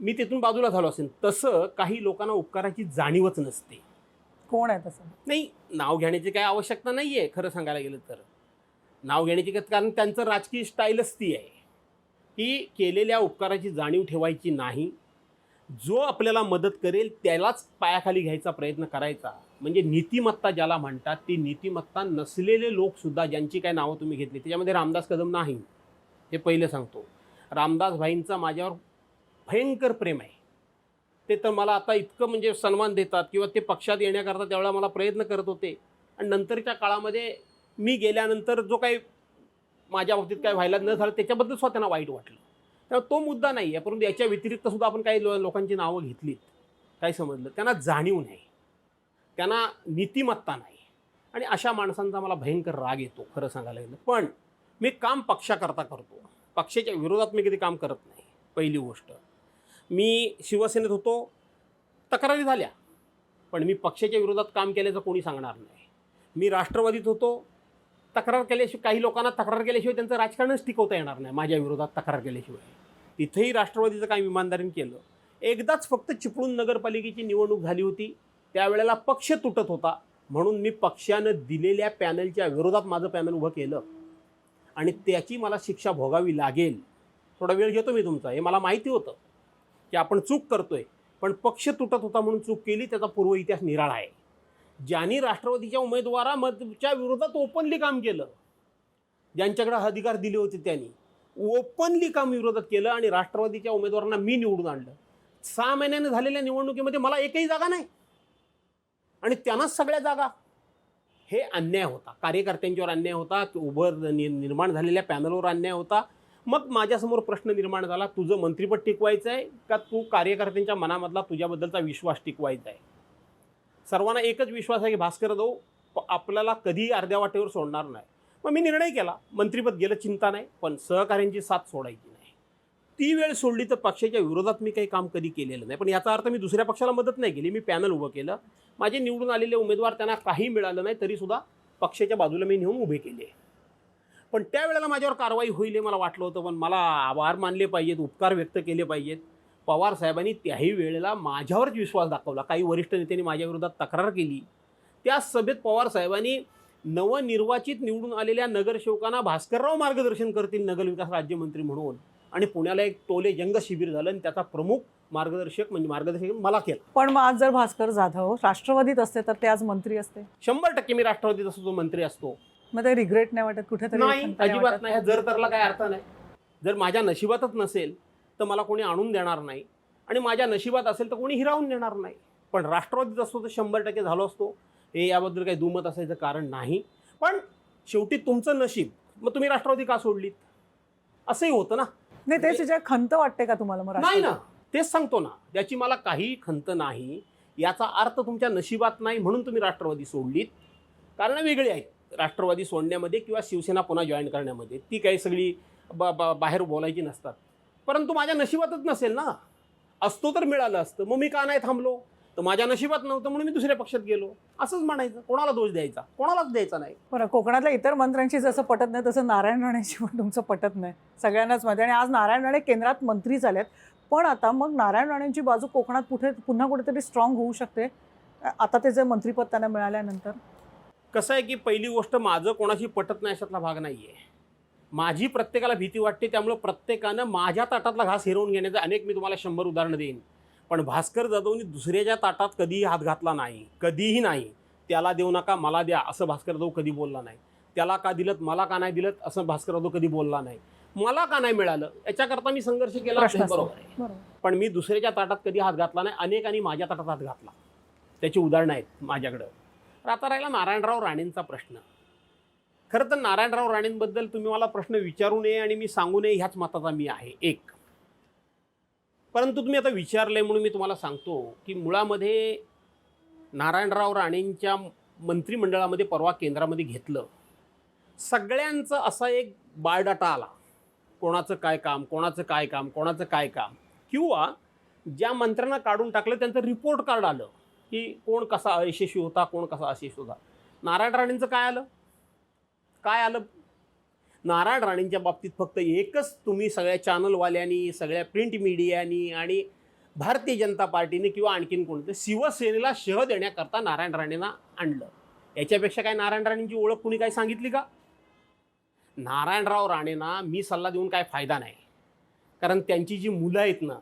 S2: मी तिथून बाजूला झालो असेल. तसं काही लोकांना उपकाराची जाणीवच नसते.
S1: कोण आहे तसं?
S2: नाही, नाव घेण्याची काय आवश्यकता नाही आहे खरं सांगायला गेलं तर. नाव घेण्याची काय, कारण त्यांचं राजकीय स्टाईलच ती आहे की केलेल्या उपकाराची जाणीव ठेवायची नाही, जो आपल्याला मदत करेल त्यालाच पायाखाली घ्यायचा प्रयत्न करायचा. म्हणजे नीतिमत्ता ज्याला म्हणतात, ती नीतिमत्ता नसलेले लोकसुद्धा, ज्यांची काय नावं तुम्ही घेतली त्याच्यामध्ये रामदास कदम नाही, हे पहिलं सांगतो. रामदास भाईंचा माझ्यावर भयंकर प्रेम आहे. ते तर मला आता इतकं म्हणजे सन्मान देतात किंवा ते पक्षात येण्याकरता त्यावेळेला मला प्रयत्न करत होते, आणि नंतरच्या काळामध्ये मी गेल्यानंतर जो काही माझ्या बाबतीत काय व्हायला न झालं त्याच्याबद्दल सुद्धा त्यांना वाईट वाटलं. त्यामुळे तो मुद्दा नाही आहे, परंतु याच्या व्यतिरिक्त सुद्धा आपण काही लोकांची नावं घेतलीत, काय समजलं, त्यांना जाणीव नाही, त्यांना नीतिमत्ता नाही, आणि अशा माणसांचा मला भयंकर राग येतो खरं सांगायला गेलं. पण मी काम पक्षाकरता करतो, पक्षाच्या विरोधात मी कधी काम करत नाही. पहिली गोष्ट, मी शिवसेनेत होतो, तक्रारी झाल्या, पण मी पक्षाच्या विरोधात काम केल्याचं कोणी सांगणार नाही. मी राष्ट्रवादीत होतो, तक्रार केल्याशिवाय, काही लोकांना तक्रार केल्याशिवाय त्यांचं राजकारणच टिकवता येणार नाही माझ्या विरोधात तक्रार केल्याशिवाय. तिथेही राष्ट्रवादीचं काही इमानदारीने केलं. एकदाच फक्त चिपळूण नगरपालिकेची निवडणूक झाली होती, त्यावेळेला पक्ष तुटत होता, म्हणून मी पक्षानं दिलेल्या पॅनलच्या विरोधात माझं पॅनल उभं केलं आणि त्याची मला शिक्षा भोगावी लागेल. थोडा वेळ घेतो मी तुमचा, हे मला माहिती होतं की आपण चूक करतोय, पण पक्ष तुटत होता म्हणून चूक केली, त्याचा पूर्व इतिहास निराळा आहे. ज्यांनी राष्ट्रवादीच्या उमेदवाराच्या विरोधात ओपनली काम केलं, ज्यांच्याकडे अधिकार दिले होते त्यांनी ओपनली काम विरोधात केलं आणि राष्ट्रवादीच्या उमेदवारांना मी निवडून आणलं. 6 महिन्याने झालेल्या निवडणुकीमध्ये मला एकही जागा नाही आणि त्यांनाच सगळ्या जागा. हे अन्याय होता, कार्यकर्त्यांच्यावर अन्याय होता, निर्माण झालेल्या पॅनलवर अन्याय होता. मग माझ्यासमोर प्रश्न निर्माण झाला, तुझं मंत्रिपद टिकवायचं आहे का तू कार्यकर्त्यांच्या मनामधला तुझ्याबद्दलचा विश्वास टिकवायचा आहे. सर्वांना एकच विश्वास आहे की भास्कर जाधव आपल्याला कधीही अर्ध्या वाटेवर सोडणार नाही. मग मी निर्णय केला, मंत्रिपद गेलं चिंता नाही, पण सहकाऱ्यांची साथ सोडायची नाही. ती वेळ सोडली तर पक्षाच्या विरोधात मी काही काम कधी केलेलं नाही. पण याचा अर्थ मी दुसऱ्या पक्षाला मदत नाही केली, मी पॅनल उभं केलं. माझे निवडून आलेले उमेदवार त्यांना काही मिळालं नाही तरीसुद्धा पक्षाच्या बाजूला मी नेऊन उभे केले. पण त्यावेळेला माझ्यावर कारवाई होईल हे मला वाटलं होतं, पण मला आभार मानले पाहिजेत, उपकार व्यक्त केले पाहिजेत. पवार साहेबांनी त्याही वेळेला माझ्यावरच विश्वास दाखवला. काही वरिष्ठ नेत्यांनी माझ्या विरोधात तक्रार केली, त्या सभेत पवार साहेबांनी नवनिर्वाचित निवडून आलेल्या नगरसेवकांना भास्करराव मार्गदर्शन करतील नगरविकास राज्यमंत्री म्हणून, आणि पुण्याला एक टोले जंग शिबिर झालं आणि त्याचा प्रमुख मार्गदर्शक मला केलं.
S1: पण मग आज जर भास्कर जाधव राष्ट्रवादीत असते तर ते आज मंत्री असते?
S2: 100% मी राष्ट्रवादीत असतो, तो मंत्री असतो.
S1: मग ते रिग्रेट नाही वाटत कुठेतरी?
S2: नाही, अजिबात नाही. जर तरला काय अर्थ नाही. जर माझ्या नशिबातच नसेल तर मला कोणी आणून देणार नाही, आणि माझ्या नशिबात असेल तर कोणी हिरावून नेणार नाही. पण राष्ट्रवादीत असतो तर 100% झालो असतो. हे याबद्दल काही दुमत असायचं कारण नाही. पण शेवटी तुमचं नशीब. मग तुम्ही राष्ट्रवादी का सोडलीत असंही होतं ना.
S1: नाही तेच विचार, खंत वाटते का तुम्हाला मग
S2: नाही ना, तेच सांगतो ना, त्याची मला काही खंत नाही. याचा अर्थ तुमच्या नशिबात नाही म्हणून तुम्ही राष्ट्रवादी सोडलीत. कारण वेगळी आहेत राष्ट्रवादी सोडण्यामध्ये किंवा शिवसेना पुन्हा जॉईन करण्यामध्ये. ती काही सगळी बाहेर बोलायची नसतात. परंतु माझ्या नशिबातच नसेल ना. असतो तर मिळालं असतं. मग मी का नाही थांबलो? तर माझ्या नशिबात नव्हतं म्हणून मी दुसऱ्या पक्षात गेलो. असंच म्हणायचं. कोणाला दोष द्यायचा? कोणालाच द्यायचा नाही.
S1: बरं, कोकणातल्या इतर मंत्र्यांशी जसं पटत नाही तसं नारायण राणेंशी पण तुमचं पटत नाही, सगळ्यांनाच माहिती. आणि आज नारायण राणे केंद्रात मंत्री झालेत. पण आता मग नारायण राणेंची बाजू कोकणात पुन्हा कुठेतरी स्ट्रॉंग होऊ शकते आता ते जे मंत्रीपद त्यांना मिळाल्यानंतर.
S2: कसं आहे की पहिली गोष्ट, माझं कोणाशी पटत नाही अशातला भाग नाही आहे. माझी प्रत्येकाला भीती वाटते. त्यामुळे प्रत्येकानं माझ्या ताटातला घास हिरवून घेण्याचं अनेक मी तुम्हाला 100 उदाहरणं देईन. पण भास्कर जाधवनी दुसऱ्याच्या ताटात कधीही हात घातला नाही, कधीही नाही. त्याला देऊ नका मला द्या असं भास्कर जाधव कधी बोलला नाही. त्याला का दिलं मला का नाही दिलं असं भास्कर जाधव कधी बोलला नाही. मला का नाही मिळालं याच्याकरता मी संघर्ष केला, बरोबर आहे. पण मी दुसऱ्याच्या ताटात कधी हात घातला नाही. अनेकांनी माझ्या ताटात हात घातला. त्याची उदाहरणं आहेत माझ्याकडं. तर आता राहिला नारायणराव राणेंचा प्रश्न. खरं तर नारायणराव राणेंबद्दल तुम्ही मला प्रश्न विचारू नये आणि मी सांगू नये ह्याच मताचा मी आहे एक. परंतु तुम्ही आता विचारले म्हणून मी तुम्हाला सांगतो की मुळामध्ये नारायणराव राणेंच्या मंत्रिमंडळामध्ये परवा केंद्रामध्ये घेतलं. सगळ्यांचं असा एक बायोडाटा आला. कोणाचं काय काम, कोणाचं काय काम, कोणाचं काय काम. किंवा ज्या मंत्र्यांना काढून टाकलं त्यांचं रिपोर्ट कार्ड आलं की कोण कसा अयशस्वी होता, कोण कसा अयशस्वी होता. नारायण राणेंचं काय आलं? काय आलं? नारायण राणेंच्या बाबतीत फक्त एकच तुम्ही सगळ्या चॅनलवाल्यांनी, सगळ्या प्रिंट मीडियानी आणि भारतीय जनता पार्टीने किंवा आणखीन कोणतं शिवसेनेला शह देण्याकरता नारायण राणेंना आणलं. याच्यापेक्षा काय नारायण राणेंची ओळख कुणी काय सांगितली का? नारायणराव राणेंना मी सल्ला देऊन काय फायदा नाही. कारण त्यांची जी मुलं आहेत ना,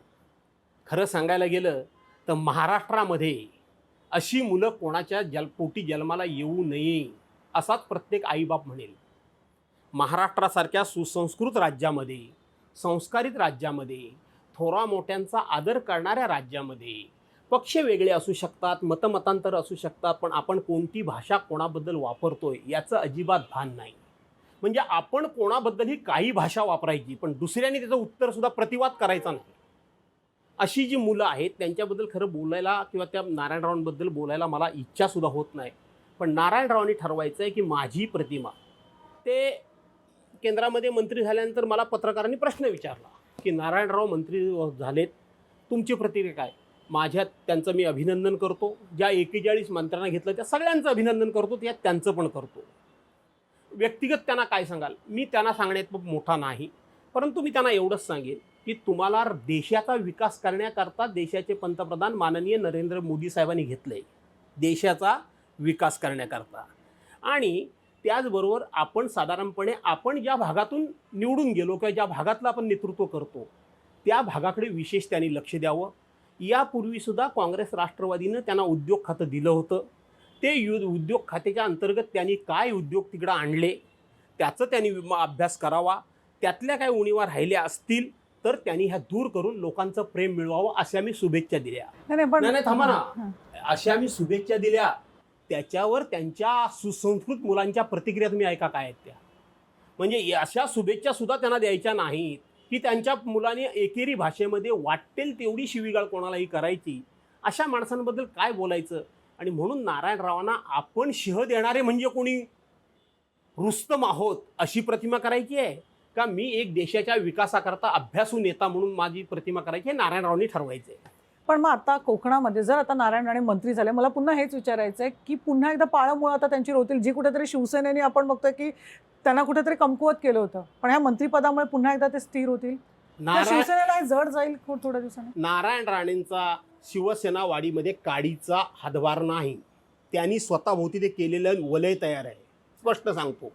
S2: खरं सांगायला गेलं तर महाराष्ट्रामध्ये अशी मुलं कोणाच्या पोटी जन्माला येऊ नये असाच प्रत्येक आईबाप म्हणेल. महाराष्ट्रासारख्या सुसंस्कृत राज्यामध्ये, संस्कारित राज्यामध्ये, थोरा मोठ्यांचा आदर करणाऱ्या राज्यामध्ये पक्ष वेगळे असू शकतात, मतमतांतर असू शकतात, पण आपण कोणती भाषा कोणाबद्दल वापरतोय याचं अजिबात भान नाही. म्हणजे आपण कोणाबद्दलही काही भाषा वापरायची पण दुसऱ्यांनी त्याचं उत्तरसुद्धा प्रतिवाद करायचा नाही. अशी जी मुलं आहेत त्यांच्याबद्दल खरं बोलायला किंवा त्या नारायणरावांबद्दल बोलायला मला इच्छासुद्धा होत नाही. पण नारायणरावांनी ठरवायचं आहे की माझी प्रतिमा. ते केंद्रामध्ये मंत्री झाल्यानंतर मला पत्रकारांनी प्रश्न विचारला की नारायणराव मंत्री झालेत, तुमची प्रतिक्रिया काय? त्यांचं मी अभिनंदन करतो. ज्या 41 मंत्र्यांना घेतलं त्या सगळ्यांचं अभिनंदन करतो, त्यात त्यांचं पण करतो. व्यक्तिगत त्यांना काय सांगाल? मी त्यांना सांगण्यात मोठा नाही, परंतु मी त्यांना एवढंच सांगेन की तुम्हाला देशाचा विकास करण्याकरता देशाचे पंतप्रधान माननीय नरेंद्र मोदी साहेबांनी घेतलं आहे, देशाचा विकास करण्याकरता. आणि त्याचबरोबर आपण साधारणपणे आपण ज्या भागातून निवडून गेलो किंवा ज्या भागातलं आपण नेतृत्व करतो त्या भागाकडे विशेष त्यांनी लक्ष द्यावं. यापूर्वीसुद्धा काँग्रेस राष्ट्रवादीनं त्यांना उद्योग खातं दिलं होतं. ते उद्योग खात्याच्या अंतर्गत त्यांनी काय उद्योग तिकडं आणले त्याचं त्यांनी अभ्यास करावा. त्यातल्या काय उणीवा राहिल्या असतील तर त्यांनी ह्या दूर करून लोकांचं प्रेम मिळवावं अशा मी शुभेच्छा दिल्या. नाही थांबा ना, अशा मी शुभेच्छा दिल्या. त्याच्यावर त्यांच्या सुसंस्कृत मुलांच्या प्रतिक्रिया तुम्ही ऐका काय आहेत त्या. म्हणजे अशा शुभेच्छा सुद्धा त्यांना द्यायच्या नाहीत की त्यांच्या मुलांनी एकेरी भाषेमध्ये वाटेल तेवढी शिवीगाळ कोणालाही करायची. अशा माणसांबद्दल काय बोलायचं? आणि म्हणून नारायणरावांना आपण शह देणारे म्हणजे कोणी रुस्तम आहोत अशी प्रतिमा करायची आहे का मी एक देशाच्या विकासाकरता अभ्यासू नेता म्हणून माझी प्रतिमा करायची? हे नारायणरावांनी ठरवायचं आहे.
S1: पण मग आता कोकणामध्ये जर आता नारायण राणे मंत्री झाले, मला पुन्हा हेच विचारायचं आहे की पुन्हा एकदा पाळंमुळं आता त्यांची रोवतील, जी कुठेतरी शिवसेनेने आपण बघतोय की त्यांना कुठेतरी कमकुवत केलं होतं, पण ह्या मंत्रिपदामुळे पुन्हा एकदा ते स्थिर होतील. शिवसेनेला जड जाईल थोड्या दिवसांनी.
S2: नारायण राणेंचा शिवसेना वाडीमध्ये काडीचा हातभार नाही. त्यांनी स्वतःभोवती ते केलेलं वलय तयार आहे, स्पष्ट सांगतो.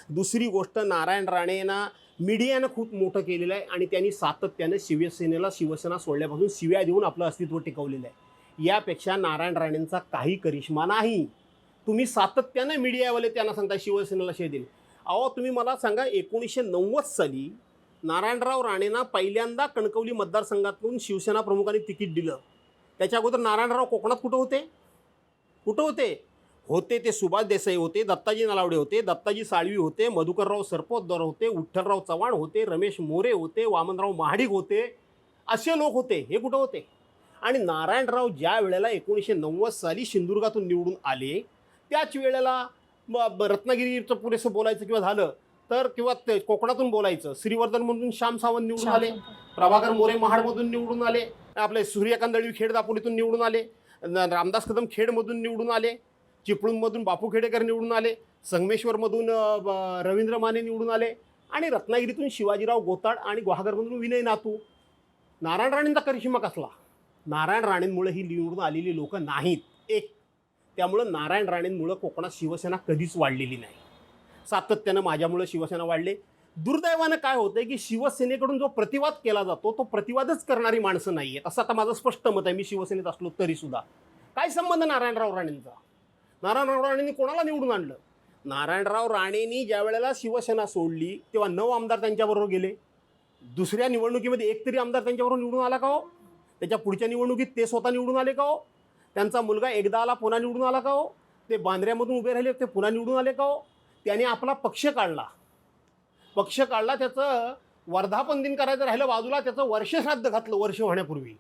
S2: दुसरी गोष्ट, नारायण राणेंना मीडियानं खूप मोठं केलेलं आहे आणि त्यांनी सातत्यानं शिवसेना सोडल्यापासून शिव्या देऊन आपलं अस्तित्व टिकवलेलं आहे. यापेक्षा नारायण राणेंचा काही करिश्मा नाही. तुम्ही सातत्यानं मीडियावाले त्यांना सांगता शिवसेनेला शे दिले. अहो तुम्ही मला सांगा, 1990 साली नारायणराव राणेंना पहिल्यांदा कणकवली मतदारसंघातून शिवसेना प्रमुखांनी तिकीट दिलं. त्याच्या अगोदर नारायणराव कोकणात कुठं होते? कुठं होते ते सुभाष देसाई होते, दत्ताजी नलावडे होते, दत्ताजी साळवी होते, मधुकरराव सरपोतदार होते, विठ्ठलराव चव्हाण होते, रमेश मोरे होते, वामनराव महाडिक होते. असे लोक होते. हे कुठं होते? आणि नारायणराव ज्या वेळेला 1990 साली सिंधुदुर्गातून निवडून आले, त्याच वेळेला रत्नागिरीचं पुरेसं बोलायचं किंवा झालं तर किंवा कोकणातून बोलायचं, श्रीवर्धनमधून श्याम सावंत निवडून आले, प्रभाकर मोरे महाडमधून निवडून आले, आपले सूर्यकांत दळवी खेड दापोलीतून निवडून आले, रामदास कदम खेडमधून निवडून आले, चिपळूणमधून बापू खेडेकर निवडून आले, संगमेश्वरमधून रवींद्र माने निवडून आले आणि रत्नागिरीतून शिवाजीराव गोताड आणि गुहागरमधून विनय नातू. नारायण राणेंचा करिश्मा कसला? नारायण राणेंमुळे ही निवडून आलेली लोक नाहीत. एक त्यामुळं नारायण राणेंमुळं कोकणात शिवसेना कधीच वाढलेली नाही. सातत्यानं माझ्यामुळं शिवसेना वाढले. दुर्दैवानं काय होतंय की शिवसेनेकडून जो प्रतिवाद केला जातो तो प्रतिवादच करणारी माणसं नाही आहेत, असं आता माझं स्पष्ट मत आहे. मी शिवसेनेत असलो तरीसुद्धा काय संबंध नारायणराव राणेंचा? नारायणराव राणेंनी कोणाला निवडून आणलं? नारायणराव राणेंनी ज्या वेळेला शिवसेना सोडली तेव्हा 9 आमदार त्यांच्याबरोबर गेले. दुसऱ्या निवडणुकीमध्ये एक तरी आमदार त्यांच्याबरोबर निवडून आला का हो? त्याच्या पुढच्या निवडणुकीत ते स्वतः निवडून आले का हो? त्यांचा मुलगा एकदा आला पुन्हा निवडून आला का हो? ते बांद्र्यामधून उभे राहिले ते पुन्हा निवडून आले का हो? त्याने आपला पक्ष काढला, त्याचं वर्धापन दिन करायचं राहिलं बाजूला, त्याचं वर्षश्राद्ध घातलं वर्ष होण्यापूर्वी.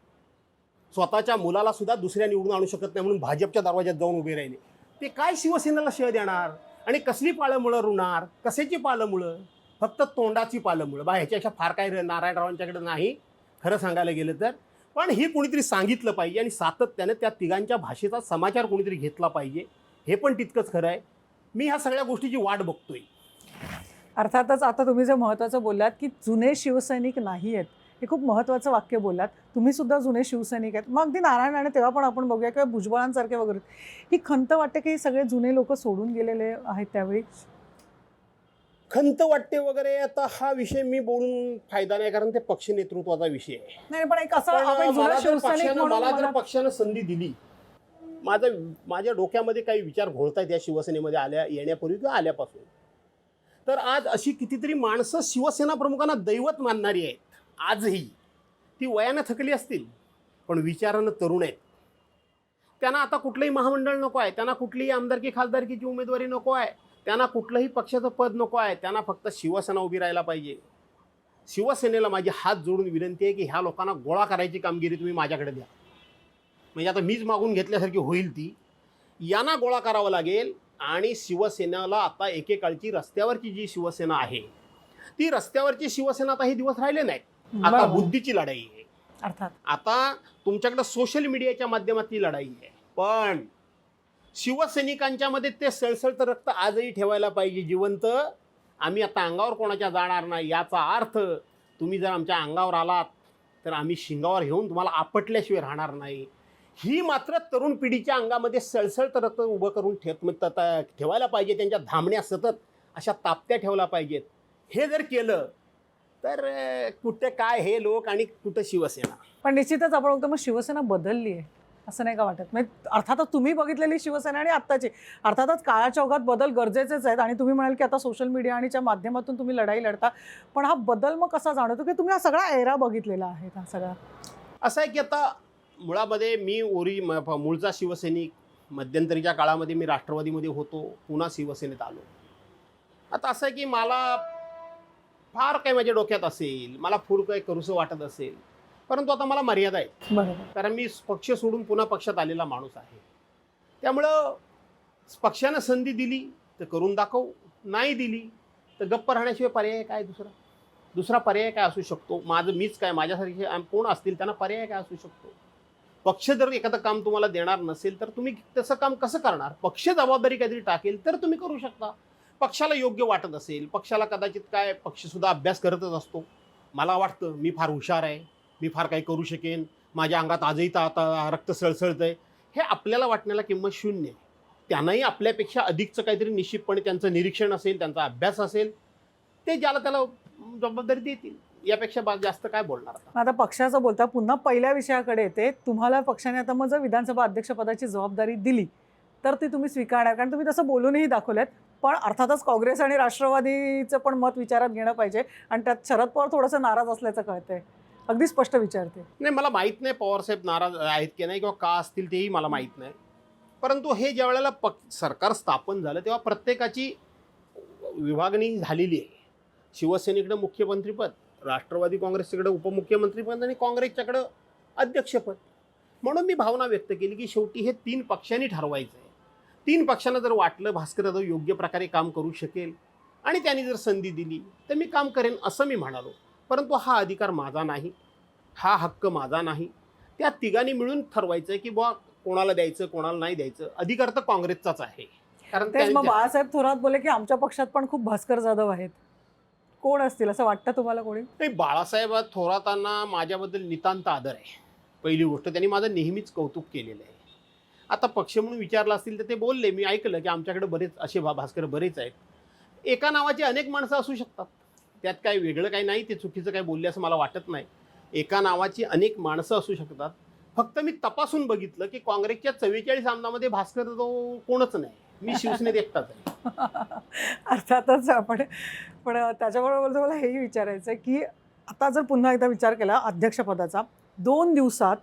S2: स्वतःच्या मुलाला सुद्धा दुसऱ्या निवडून आणू शकत नाही म्हणून भाजपच्या दरवाज्यात जाऊन उभे राहिले. ते काय शिवसेनेला शिव देणार? आणि कसली पाळंमुळं रुणार? कशाची पाळंमुळं? फक्त तोंडाची पाळंमुळं. बा ह्याच्यापेक्षा फार काय नारायणरावांच्याकडे नाही खरं सांगायला गेलं तर. पण ही कोणीतरी सांगितलं पाहिजे आणि सातत्याने त्या तिघांच्या भाषेचा समाचार कोणीतरी घेतला पाहिजे. हे पण तितकंच खरं आहे. मी ह्या सगळ्या गोष्टीची वाट बघतोय.
S1: अर्थातच आता तुम्ही जे महत्त्वाचं बोललात की जुने शिवसैनिक नाही आहेत, हे खूप महत्त्वाचं वाक्य बोललात. तुम्ही सुद्धा जुने शिवसैनिक आहेत. मग अगदी नारायण राणे तेव्हा पण आपण बघूया किंवा भुजबळांसारखे वगैरे, ही खंत वाटते की हे सगळे जुने लोक सोडून गेलेले आहेत त्यावेळी?
S2: खंत वाटते वगैरे आता हा विषय मी बोलून फायदा नाही, कारण ते पक्ष नेतृत्वाचा विषय आहे.
S1: नाही पण एक असं आपण जुना
S2: मला
S1: शिवसैनिक
S2: जर
S1: म्हणून
S2: पक्षानं संधी दिली, माझ्या डोक्यामध्ये काही विचार घोळतायत या शिवसेनेमध्ये येण्यापूर्वी किंवा आल्यापासून, तर आज अशी कितीतरी माणसं शिवसेना प्रमुखांना दैवत मानणारी आहेत. आजही ती वयानं थकली असतील पण विचारानं तरुण आहेत. त्यांना आता कुठलंही महामंडळ नको आहे, त्यांना कुठलीही आमदारकी खासदारकीची उमेदवारी नको आहे, त्यांना कुठलंही पक्षाचं पद नको आहे. त्यांना फक्त शिवसेना उभी राहायला पाहिजे. शिवसेनेला माझी हात जोडून विनंती आहे की ह्या लोकांना गोळा करायची कामगिरी तुम्ही माझ्याकडे द्या. म्हणजे आता मीच मागून घेतल्यासारखी होईल ती. यांना गोळा करावं लागेल. आणि शिवसेनेला आता एकेकाळची रस्त्यावरची जी शिवसेना आहे ती रस्त्यावरची शिवसेना आता हे दिवस राहिले नाहीत. आता बुद्धीची लढाई आहे.
S1: अर्थात
S2: आता तुमच्याकडे सोशल मीडियाच्या माध्यमातली लढाई आहे. पण शिवसैनिकांच्या मध्ये ते सळसळतं रक्त आजही ठेवायला पाहिजे जिवंत. आम्ही आता अंगावर कोणाच्या जाणार नाही. याचा अर्थ तुम्ही जर आमच्या अंगावर आलात तर आम्ही शिंगावर घेऊन तुम्हाला आपटल्याशिवाय राहणार नाही. ही मात्र तरुण पिढीच्या अंगामध्ये सळसळतं रक्त उभं करून ठेवायला पाहिजे. त्यांच्या धामण्या सतत अशा तापत्या ठेवल्या पाहिजेत. हे जर केलं तर कुठे काय हे लोक आणि कुठं शिवसेना.
S1: पण निश्चितच आपण बघतो मग शिवसेना बदलली आहे असं नाही का वाटत? म्हणजे अर्थातच तुम्ही बघितलेली शिवसेना आणि आत्ताची अर्थातच काळाच्या ओघात बदल गरजेचेच आहेत. आणि तुम्ही म्हणाल की आता सोशल मीडिया आणि च्या माध्यमातून तुम्ही लढाई लढता, पण हा बदल मग कसा जाणवतो की तुम्ही हा सगळा एरा बघितलेला आहे? हा सगळा
S2: असं आहे की आता मुळामध्ये मी मूळचा शिवसैनिक, मध्यंतरीच्या काळामध्ये मी राष्ट्रवादीमध्ये होतो, पुन्हा शिवसेनेत आलो. आता असं आहे की मला फार काही माझ्या डोक्यात असेल, मला फूर काही करूसं वाटत असेल, परंतु आता मला मर्यादा आहे.
S1: बरोबर.
S2: कारण मी पक्ष सोडून पुन्हा पक्षात आलेला माणूस आहे. त्यामुळं पक्षानं संधी दिली तर करून दाखवू, नाही दिली तर गप्प राहण्याशिवाय पर्याय काय? दुसरा पर्याय काय असू शकतो? मीच काय, माझ्यासारखे कोण असतील त्यांना पर्याय काय असू शकतो? पक्ष जर एखादं काम तुम्हाला देणार नसेल तर तुम्ही तसं काम कसं करणार? पक्ष जबाबदारी काहीतरी टाकेल तर तुम्ही करू शकता. पक्षाला योग्य वाटत असेल, पक्षाला कदाचित काय, पक्षसुद्धा अभ्यास करतच असतो. मला वाटतं मी फार हुशार आहे, मी फार काही करू शकेन, माझ्या अंगात आजही आता रक्त सळसळतं आहे, हे आपल्याला वाटण्याला किंमत शून्य आहे. त्यांनाही आपल्यापेक्षा अधिकचं काहीतरी निश्चितपणे त्यांचं निरीक्षण असेल, त्यांचा अभ्यास असेल, ते ज्याला त्याला जबाबदारी देतील. यापेक्षा जास्त काय बोलणार?
S1: आता पक्षाचं बोलता पुन्हा पहिल्या विषयाकडे येते. तुम्हाला पक्षाने आता मग जर विधानसभा अध्यक्षपदाची जबाबदारी दिली तर ती तुम्ही स्वीकारणार, कारण तुम्ही तसं बोलूनही दाखवलेत. पण अर्थातच काँग्रेस आणि राष्ट्रवादीचं पण मत विचारात घेणं पाहिजे आणि त्यात शरद पवार थोडंसं नाराज असल्याचं कळतंय. अगदी स्पष्ट विचारते.
S2: नाही, मला माहीत नाही पवारसाहेब नाराज आहेत की नाही किंवा का असतील तेही मला माहीत नाही. परंतु हे ज्या वेळेला सरकार स्थापन झालं तेव्हा प्रत्येकाची विभागणी झालेली आहे. शिवसेनेकडे मुख्यमंत्रीपद, राष्ट्रवादी काँग्रेसकडे उपमुख्यमंत्रीपद आणि काँग्रेसच्याकडं अध्यक्षपद. म्हणून मी भावना व्यक्त केली की शेवटी हे 3 पक्षांनी ठरवायचं आहे. 3 पक्षांना जर वाटलं भास्कर जाधव योग्य प्रकारे काम करू शकेल आणि त्यांनी जर संधी दिली तर मी काम करेन असं मी म्हणालो. परंतु हा अधिकार माझा नाही, हा हक्क माझा नाही. त्या तिघांनी मिळून ठरवायचं आहे की बुवा कोणाला द्यायचं कोणाला नाही द्यायचं. अधिकार तर काँग्रेसचाच आहे. कारण
S1: तेच मग
S2: त्यांच्या-
S1: बाळासाहेब थोरात बोले की आमच्या पक्षात पण खूप भास्कर जाधव आहेत. कोण असतील असं वाटतं तुम्हाला कोणी?
S2: नाही, बाळासाहेब थोरातांना माझ्याबद्दल नितांत आदर आहे. पहिली गोष्ट त्यांनी माझं नेहमीच कौतुक केलेलं आहे. आता पक्ष म्हणून विचारलं असतील तर ते बोलले, मी ऐकलं की आमच्याकडे बरेच असे भास्कर बरेच आहेत. एका नावाची अनेक माणसं असू शकतात, त्यात काय वेगळं काही नाही, ते चुकीचं काय बोलले असं मला वाटत नाही. एका नावाची अनेक माणसं असू शकतात. फक्त मी तपासून बघितलं की काँग्रेसच्या 44 आमदारामध्ये भास्कर जाधव कोणच नाही. मी शिवसेनेत एकटाच आहे.
S1: अर्थातच आपण पण त्याच्याबरोबर मला हेही विचारायचं आहे की आता जर पुन्हा एकदा विचार केला अध्यक्षपदाचा, 2 दिवसात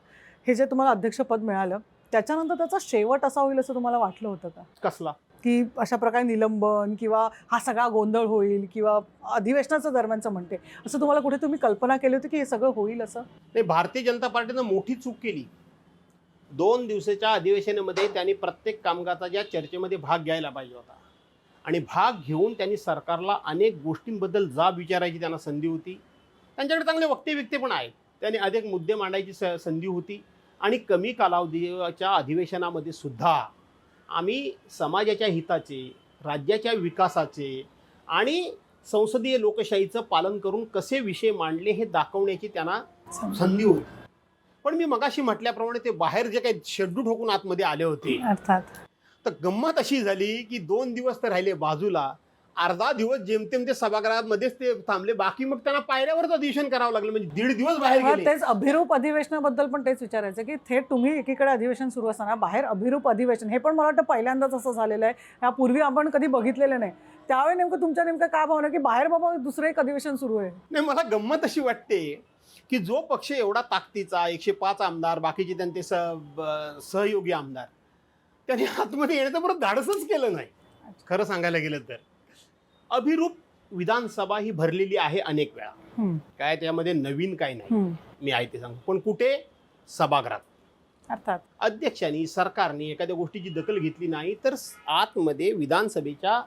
S1: हे जे तुम्हाला अध्यक्षपद मिळालं त्याच्यानंतर त्याचा शेवट असा होईल असं तुम्हाला वाटलं होतं का?
S2: कसला?
S1: की अशा प्रकारे निलंबन किंवा हा सगळा गोंधळ होईल किंवा अधिवेशनाच्या दरम्यानचं म्हणते, असं तुम्हाला कुठे तुम्ही कल्पना केली होती की हे सगळं होईल असं?
S2: नाही, भारतीय जनता पार्टीनं मोठी चूक केली. 2 दिवसाच्या अधिवेशनामध्ये त्यांनी प्रत्येक कामगाराच्या चर्चेमध्ये भाग घ्यायला पाहिजे होता आणि भाग घेऊन त्यांनी सरकारला अनेक गोष्टींबद्दल जाब विचारायची त्यांना संधी होती. त्यांच्याकडे चांगले वक्ते पण आहेत. त्यांनी अनेक मुद्दे मांडायची संधी होती आणि कमी कालावधीच्या अधिवेशनामध्ये सुद्धा आम्ही समाजाच्या हिताचे, राज्याच्या विकासाचे आणि संसदीय लोकशाहीचं पालन करून कसे विषय मांडले हे दाखवण्याची त्यांना संधी होती. पण मी मगाशी म्हटल्याप्रमाणे ते बाहेर जे काही शेड्यू ठोकून आतमध्ये आले होते,
S1: अर्थात
S2: तर गंमत अशी झाली की 2 दिवस तर राहिले बाजूला, अर्धा दिवस जेमतेम ते सभागृहामध्येच ते थांबले. बाकी मग त्यांना पायऱ्यावरच अधिवेशन करावं लागलं. म्हणजे 1.5 दिवस बाहेर
S1: मला
S2: गेले.
S1: तेच अभिरूप अधिवेशनाबद्दल पण तेच विचारायचं की थेट तुम्ही एकीकडे अधिवेशन सुरू असताना बाहेर अभिरूप अधिवेशन, हे पण मला वाटतं पहिल्यांदाच असं झालेलं आहे. यापूर्वी आपण कधी बघितलेलं नाही. त्यावेळी नेमकं तुमच्या नेमकं काय भावना की बाहेर बाबा दुसरं एक अधिवेशन सुरू आहे?
S2: नाही, मला गंमत अशी वाटते की जो पक्ष एवढा ताकदीचा 105 आमदार, बाकीचे त्यांचे सहयोगी आमदार, त्यांनी आतमध्ये येण्याचं परत धाडसच केलं नाही. खरं सांगायला गेलं तर अभिरूप विधानसभा ही भरलेली आहे अनेक वेळा. काय त्यामध्ये नवीन काय नाही, मी आहे ते सांगतो. पण कुठे? सभागृहात.
S1: अर्थात
S2: अध्यक्षांनी, सरकारने एखाद्या गोष्टीची दखल घेतली नाही तर आतमध्ये विधानसभेच्या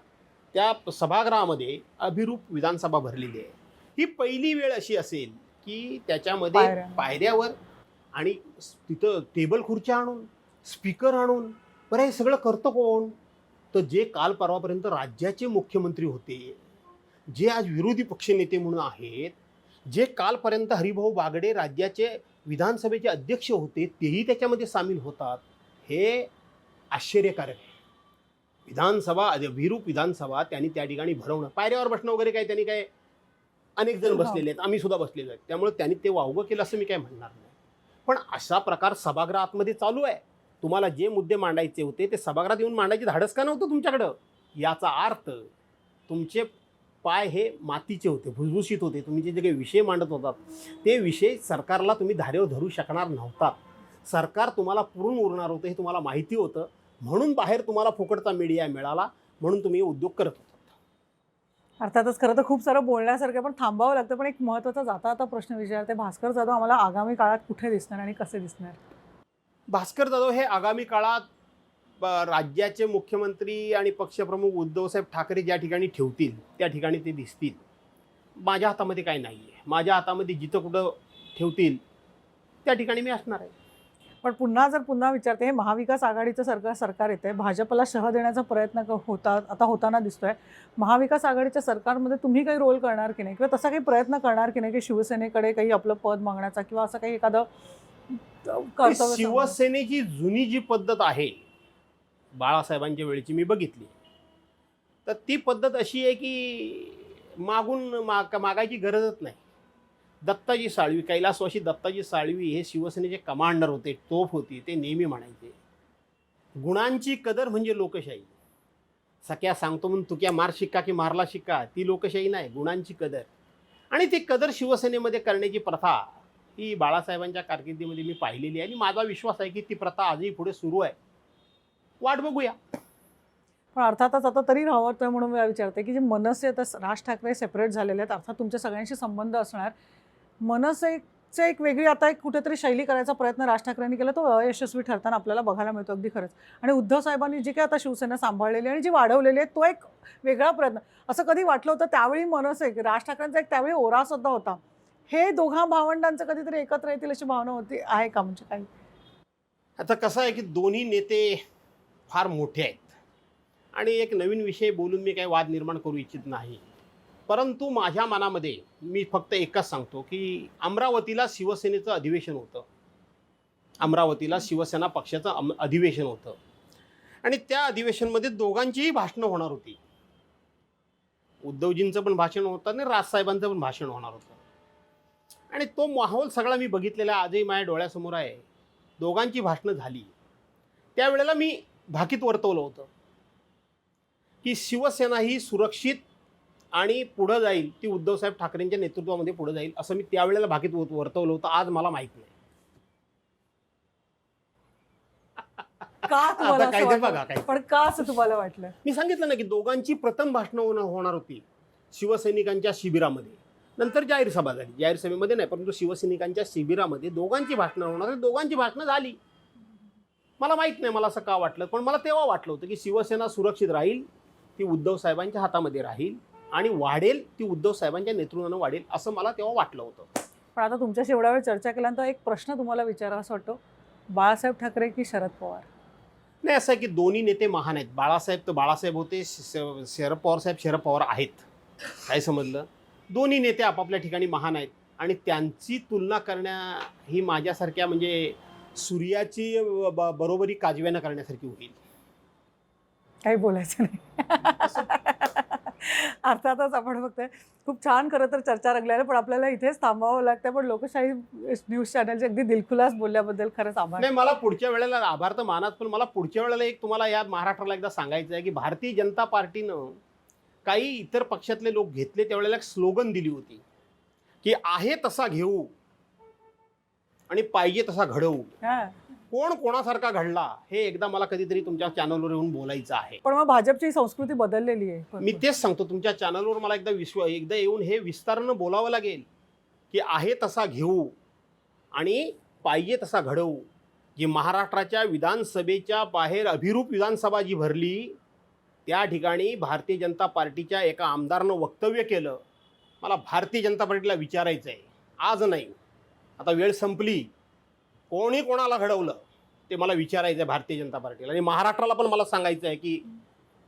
S2: त्या सभागृहामध्ये अभिरूप विधानसभा भरलेली आहे. ही पहिली वेळ अशी असेल की त्याच्यामध्ये पायऱ्यावर आणि तिथं टेबल खुर्च्या आणून, स्पीकर आणून, बरं हे सगळं करतं कोण? तर जे काल परवापर्यंत राज्याचे मुख्यमंत्री होते, जे आज विरोधी पक्षनेते म्हणून आहेत, जे कालपर्यंत हरिभाऊ बागडे राज्याचे विधानसभेचे अध्यक्ष होते, तेही त्याच्यामध्ये सामील होतात. हे आश्चर्यकारक आहे. विधानसभा, विरूप विधानसभा त्यांनी त्या ठिकाणी भरवणं, पायऱ्यावर बसणं वगैरे काय, त्यांनी काय, अनेक जण बसलेले आहेत, आम्ही सुद्धा बसलेलो आहेत. त्यामुळे त्यांनी ते वावगं केलं असं मी काय म्हणणार नाही. पण अशा प्रकार सभागृहामध्ये चालू आहे. तुम्हाला जे मुद्दे मांडायचे होते ते सभागृहात येऊन मांडायचे धाडस का नव्हतं तुमच्याकडं? याचा अर्थ तुमचे पाय हे मातीचे होते, भुसभुशीत होते. तुम्ही जे काही विषय मांडत होतात ते विषय सरकारला तुम्ही धारेवर धरू शकणार नव्हतात. सरकार तुम्हाला पुरून उरणार होतं हे तुम्हाला माहिती होतं. म्हणून बाहेर तुम्हाला फुकटचा मीडिया मिळाला, म्हणून तुम्ही उद्योग करत होतात.
S1: अर्थातच खरं तर खूप सारं बोलण्यासारखं पण थांबावं लागतं. पण एक महत्त्वाचा जाता आता प्रश्न विचारते, भास्कर जाधव आम्हाला आगामी काळात कुठे दिसणार आणि कसे दिसणार?
S2: भास्कर जाधव हे आगामी काळात राज्याचे मुख्यमंत्री आणि पक्षप्रमुख उद्धवसाहेब ठाकरे ज्या ठिकाणी ठेवतील त्या ठिकाणी ते दिसतील. माझ्या हातामध्ये काय नाही आहे. माझ्या हातामध्ये जिथं कुठं ठेवतील त्या ठिकाणी मी असणार आहे.
S1: पण पुन्हा विचारते, हे महाविकास आघाडीचं सरकार येतं आहे, भाजपला शह देण्याचा प्रयत्न होताना दिसतोय. महाविकास आघाडीच्या सरकारमध्ये तुम्ही काही रोल करणार की नाही, किंवा तसा काही प्रयत्न करणार की नाही की शिवसेनेकडे काही आपलं पद मागण्याचा किंवा असं काही एखादं कर्तव्य?
S2: शिवसेनेची जुनी जी पद्धत आहे बाळासाहेबांच्या वेळेची मी बघितली, तर ती पद्धत अशी आहे की मागायची गरजच नाही. दत्ताजी साळवी, कैलासवासी दत्ताजी साळवी हे शिवसेनेचे कमांडर होते, तोफ होती, ते नेहमी म्हणायचे गुणांची कदर म्हणजे लोकशाही. सख्या सांगतो म्हणून तुक्या मार शिक्का की मारला शिक्का, ती लोकशाही नाही, गुणांची कदर. आणि ती कदर शिवसेनेमध्ये करण्याची प्रथा ही बाळासाहेबांच्या कारकिर्दीमध्ये मी पाहिलेली आहे आणि माझा विश्वास आहे की ती प्रथा आजही पुढे सुरू आहे. वाट बघूया.
S1: पण अर्थातच आता तरी राहतं म्हणून मला विचारते की जे मनसे आता राज ठाकरे सेपरेट झालेले आहेत, अर्थात तुमच्या सगळ्यांशी संबंध असणार. मनसेचे एक वेगळी आता एक कुठेतरी शैली करायचा प्रयत्न राज ठाकरेंनी केला, तो अयशस्वी ठरताना आपल्याला बघायला मिळतो अगदी खरंच. आणि उद्धव साहेबांनी जी काही आता शिवसेना सांभाळलेली आणि जी वाढवलेली आहे तो एक वेगळा प्रयत्न. असं कधी वाटलं होतं त्यावेळी मनसे राज ठाकरेंचा एक त्यावेळी ओरा सुद्धा होता, हे दोघा भावंडांचं कधीतरी एकत्र येतील अशी भावना होती आहे का म्हणजे काही?
S2: आता कसं आहे की दोन्ही नेते फार मोठे आहेत आणि एक नवीन विषय बोलून मी काही वाद निर्माण करू इच्छित नाही. परंतु माझ्या मनामध्ये मी फक्त एकच सांगतो की अमरावतीला शिवसेनेचं अधिवेशन होतं. अमरावतीला शिवसेना पक्षाचं अधिवेशन होतं आणि त्या अधिवेशनमध्ये दोघांचीही भाषणं होणार होती. उद्धवजींचं पण भाषण होतं आणि राजसाहेबांचं पण भाषण होणार होतं. आणि तो माहोल सगळा मी बघितलेला आजही माझ्या डोळ्यासमोर आहे. दोघांची भाषणं झाली त्यावेळेला मी भाकीत वर्तवलं होतं की शिवसेना ही सुरक्षित आणि पुढं जाईल, ती उद्धवसाहेब ठाकरेंच्या नेतृत्वामध्ये पुढं जाईल असं मी त्यावेळेला भाकीत वर्तवलं होतं. आज मला माहीत नाही
S1: का तुम्हाला
S2: आता काय
S1: असं
S2: ते
S1: वाटलं?
S2: बघा काय.
S1: पण का असं तुम्हाला वाटलं?
S2: मी सांगितलं ना की दोघांची प्रथम भाषणं होणार होती शिवसैनिकांच्या शिबिरामध्ये, नंतर जाहीर सभा झाली. जाहीर सभेमध्ये नाही परंतु शिवसैनिकांच्या शिबिरामध्ये दोघांची भाषणं होणार. दोघांची भाषणं झाली. मला माहीत नाही मला असं का वाटलं, पण मला तेव्हा वाटलं होतं की शिवसेना सुरक्षित राहील, ती उद्धव साहेबांच्या हातामध्ये राहील आणि वाढेल, ती उद्धव साहेबांच्या नेतृत्वानं वाढेल असं मला तेव्हा वाटलं होतं.
S1: पण आता तुमच्याशी एवढा वेळ चर्चा केल्यानंतर एक प्रश्न तुम्हाला विचारावा असं वाटतो, बाळासाहेब ठाकरे की शरद पवार?
S2: नाही, असं आहे की दोन्ही नेते महान आहेत. बाळासाहेब तर बाळासाहेब होते, शरद पवार साहेब शरद पवार आहेत. काय समजलं? दोन्ही नेते आपापल्या ठिकाणी महान आहेत आणि त्यांची तुलना करण्या ही माझ्यासारख्या म्हणजे सूर्याची बरोबरी काजव्यानं करण्यासारखी होईल.
S1: काही बोलायचं नाही. अर्थातच आपण बघतोय खूप छान खरं तर चर्चा रंगली आहे, पण आपल्याला इथेच थांबावं लागतं. पण लोकशाही न्यूज चॅनलचे अगदी दिलखुलास बोलल्याबद्दल खरंच आभार.
S2: नाही, मला पुढच्या वेळेला आभार तर मानाच, पण मला पुढच्या वेळेला एक तुम्हाला या महाराष्ट्राला एकदा सांगायचं आहे की भारतीय जनता पार्टीनं काही इतर पक्षातले लोक घेतले त्यावेळेला एक स्लोगन दिली होती की आहे तसा घेऊ आणि पाहिजे तसा घडवू.
S1: हा.
S2: कोण कोणासारखा घडला हे एकदा मला कधीतरी तुमच्या चॅनलवर येऊन बोलायचं आहे.
S1: पण मग भाजपची संस्कृती बदललेली आहे.
S2: मी तेच सांगतो, तुमच्या चॅनलवर मला एकदा येऊन हे विस्तारानं बोलावं लागेल की आहे तसा घेऊ आणि पाहिजे तसा घडवू. जी महाराष्ट्राच्या विधानसभेच्या बाहेर अभिरूप विधानसभा जी भरली त्या ठिकाणी भारतीय जनता पार्टीच्या एका आमदारानं वक्तव्य केलं. मला भारतीय जनता पार्टीला विचारायचं आहे, आज नाही, आता वेळ संपली, कोणी कोणाला घडवलं ते मला विचारायचं आहे भारतीय जनता पार्टीला. आणि महाराष्ट्राला पण मला सांगायचं आहे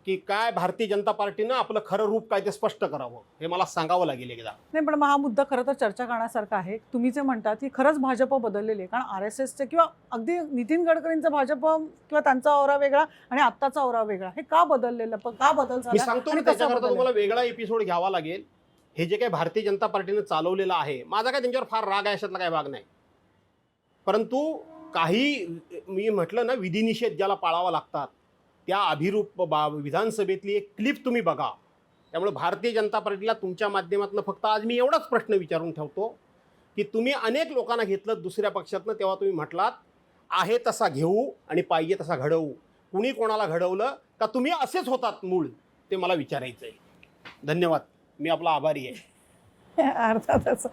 S2: की काय भारतीय जनता पार्टीनं आपलं खरं रूप काय ते स्पष्ट करावं, हे मला सांगावं लागेल एकदा.
S1: नाही, पण मग हा मुद्दा खरं तर चर्चा करण्यासारखा आहे. तुम्ही जे म्हणतात की खरंच भाजप बदललेली आहे, कारण RSSचे किंवा अगदी नितीन गडकरींचा भाजप किंवा त्यांचा औरा वेगळा आणि आत्ताचा औरा वेगळा, हे का बदललेलं, का बदल
S2: मी
S1: झाला
S2: सांगतो
S1: आणि
S2: ना,
S1: कसा
S2: त्याच्याकरता
S1: बदल
S2: तुम्हाला वेगळा एपिसोड घ्यावा लागेल. हे जे काही भारतीय जनता पार्टीनं चालवलेलं आहे, माझा काय त्यांच्यावर फार राग आहे अशातला काही भाग नाही. परंतु काही मी म्हटलं ना विधिनिषेध ज्याला पाळावा लागतात, त्या अभिरूप विधानसभेतली एक क्लिप तुम्ही बघा. त्यामुळे भारतीय जनता पार्टीला तुमच्या माध्यमातून फक्त आज मी एवढाच प्रश्न विचारून ठेवतो की तुम्ही अनेक लोकांना घेतलं दुसऱ्या पक्षातनं, तेव्हा तुम्ही म्हटलात आहे तसा घेऊ आणि पाहिजे तसा घडवू. कुणी कोणाला घडवलं का तुम्ही असेच होतात मूळ, ते मला विचारायचं आहे. धन्यवाद, मी आपला आभारी आहे.
S1: अर्थातच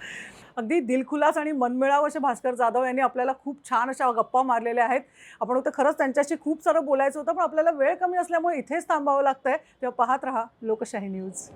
S1: अगदी दिलखुलास आणि मनमिळाव असे भास्कर जाधव यांनी आपल्याला खूप छान अशा गप्पा मारलेल्या आहेत. आपण होतं खरंच त्यांच्याशी खूप सारं बोलायचं होतं, पण आपल्याला वेळ कमी असल्यामुळे इथेच थांबावं लागतंय. तेव्हा पाहत रहा लोकशाही न्यूज.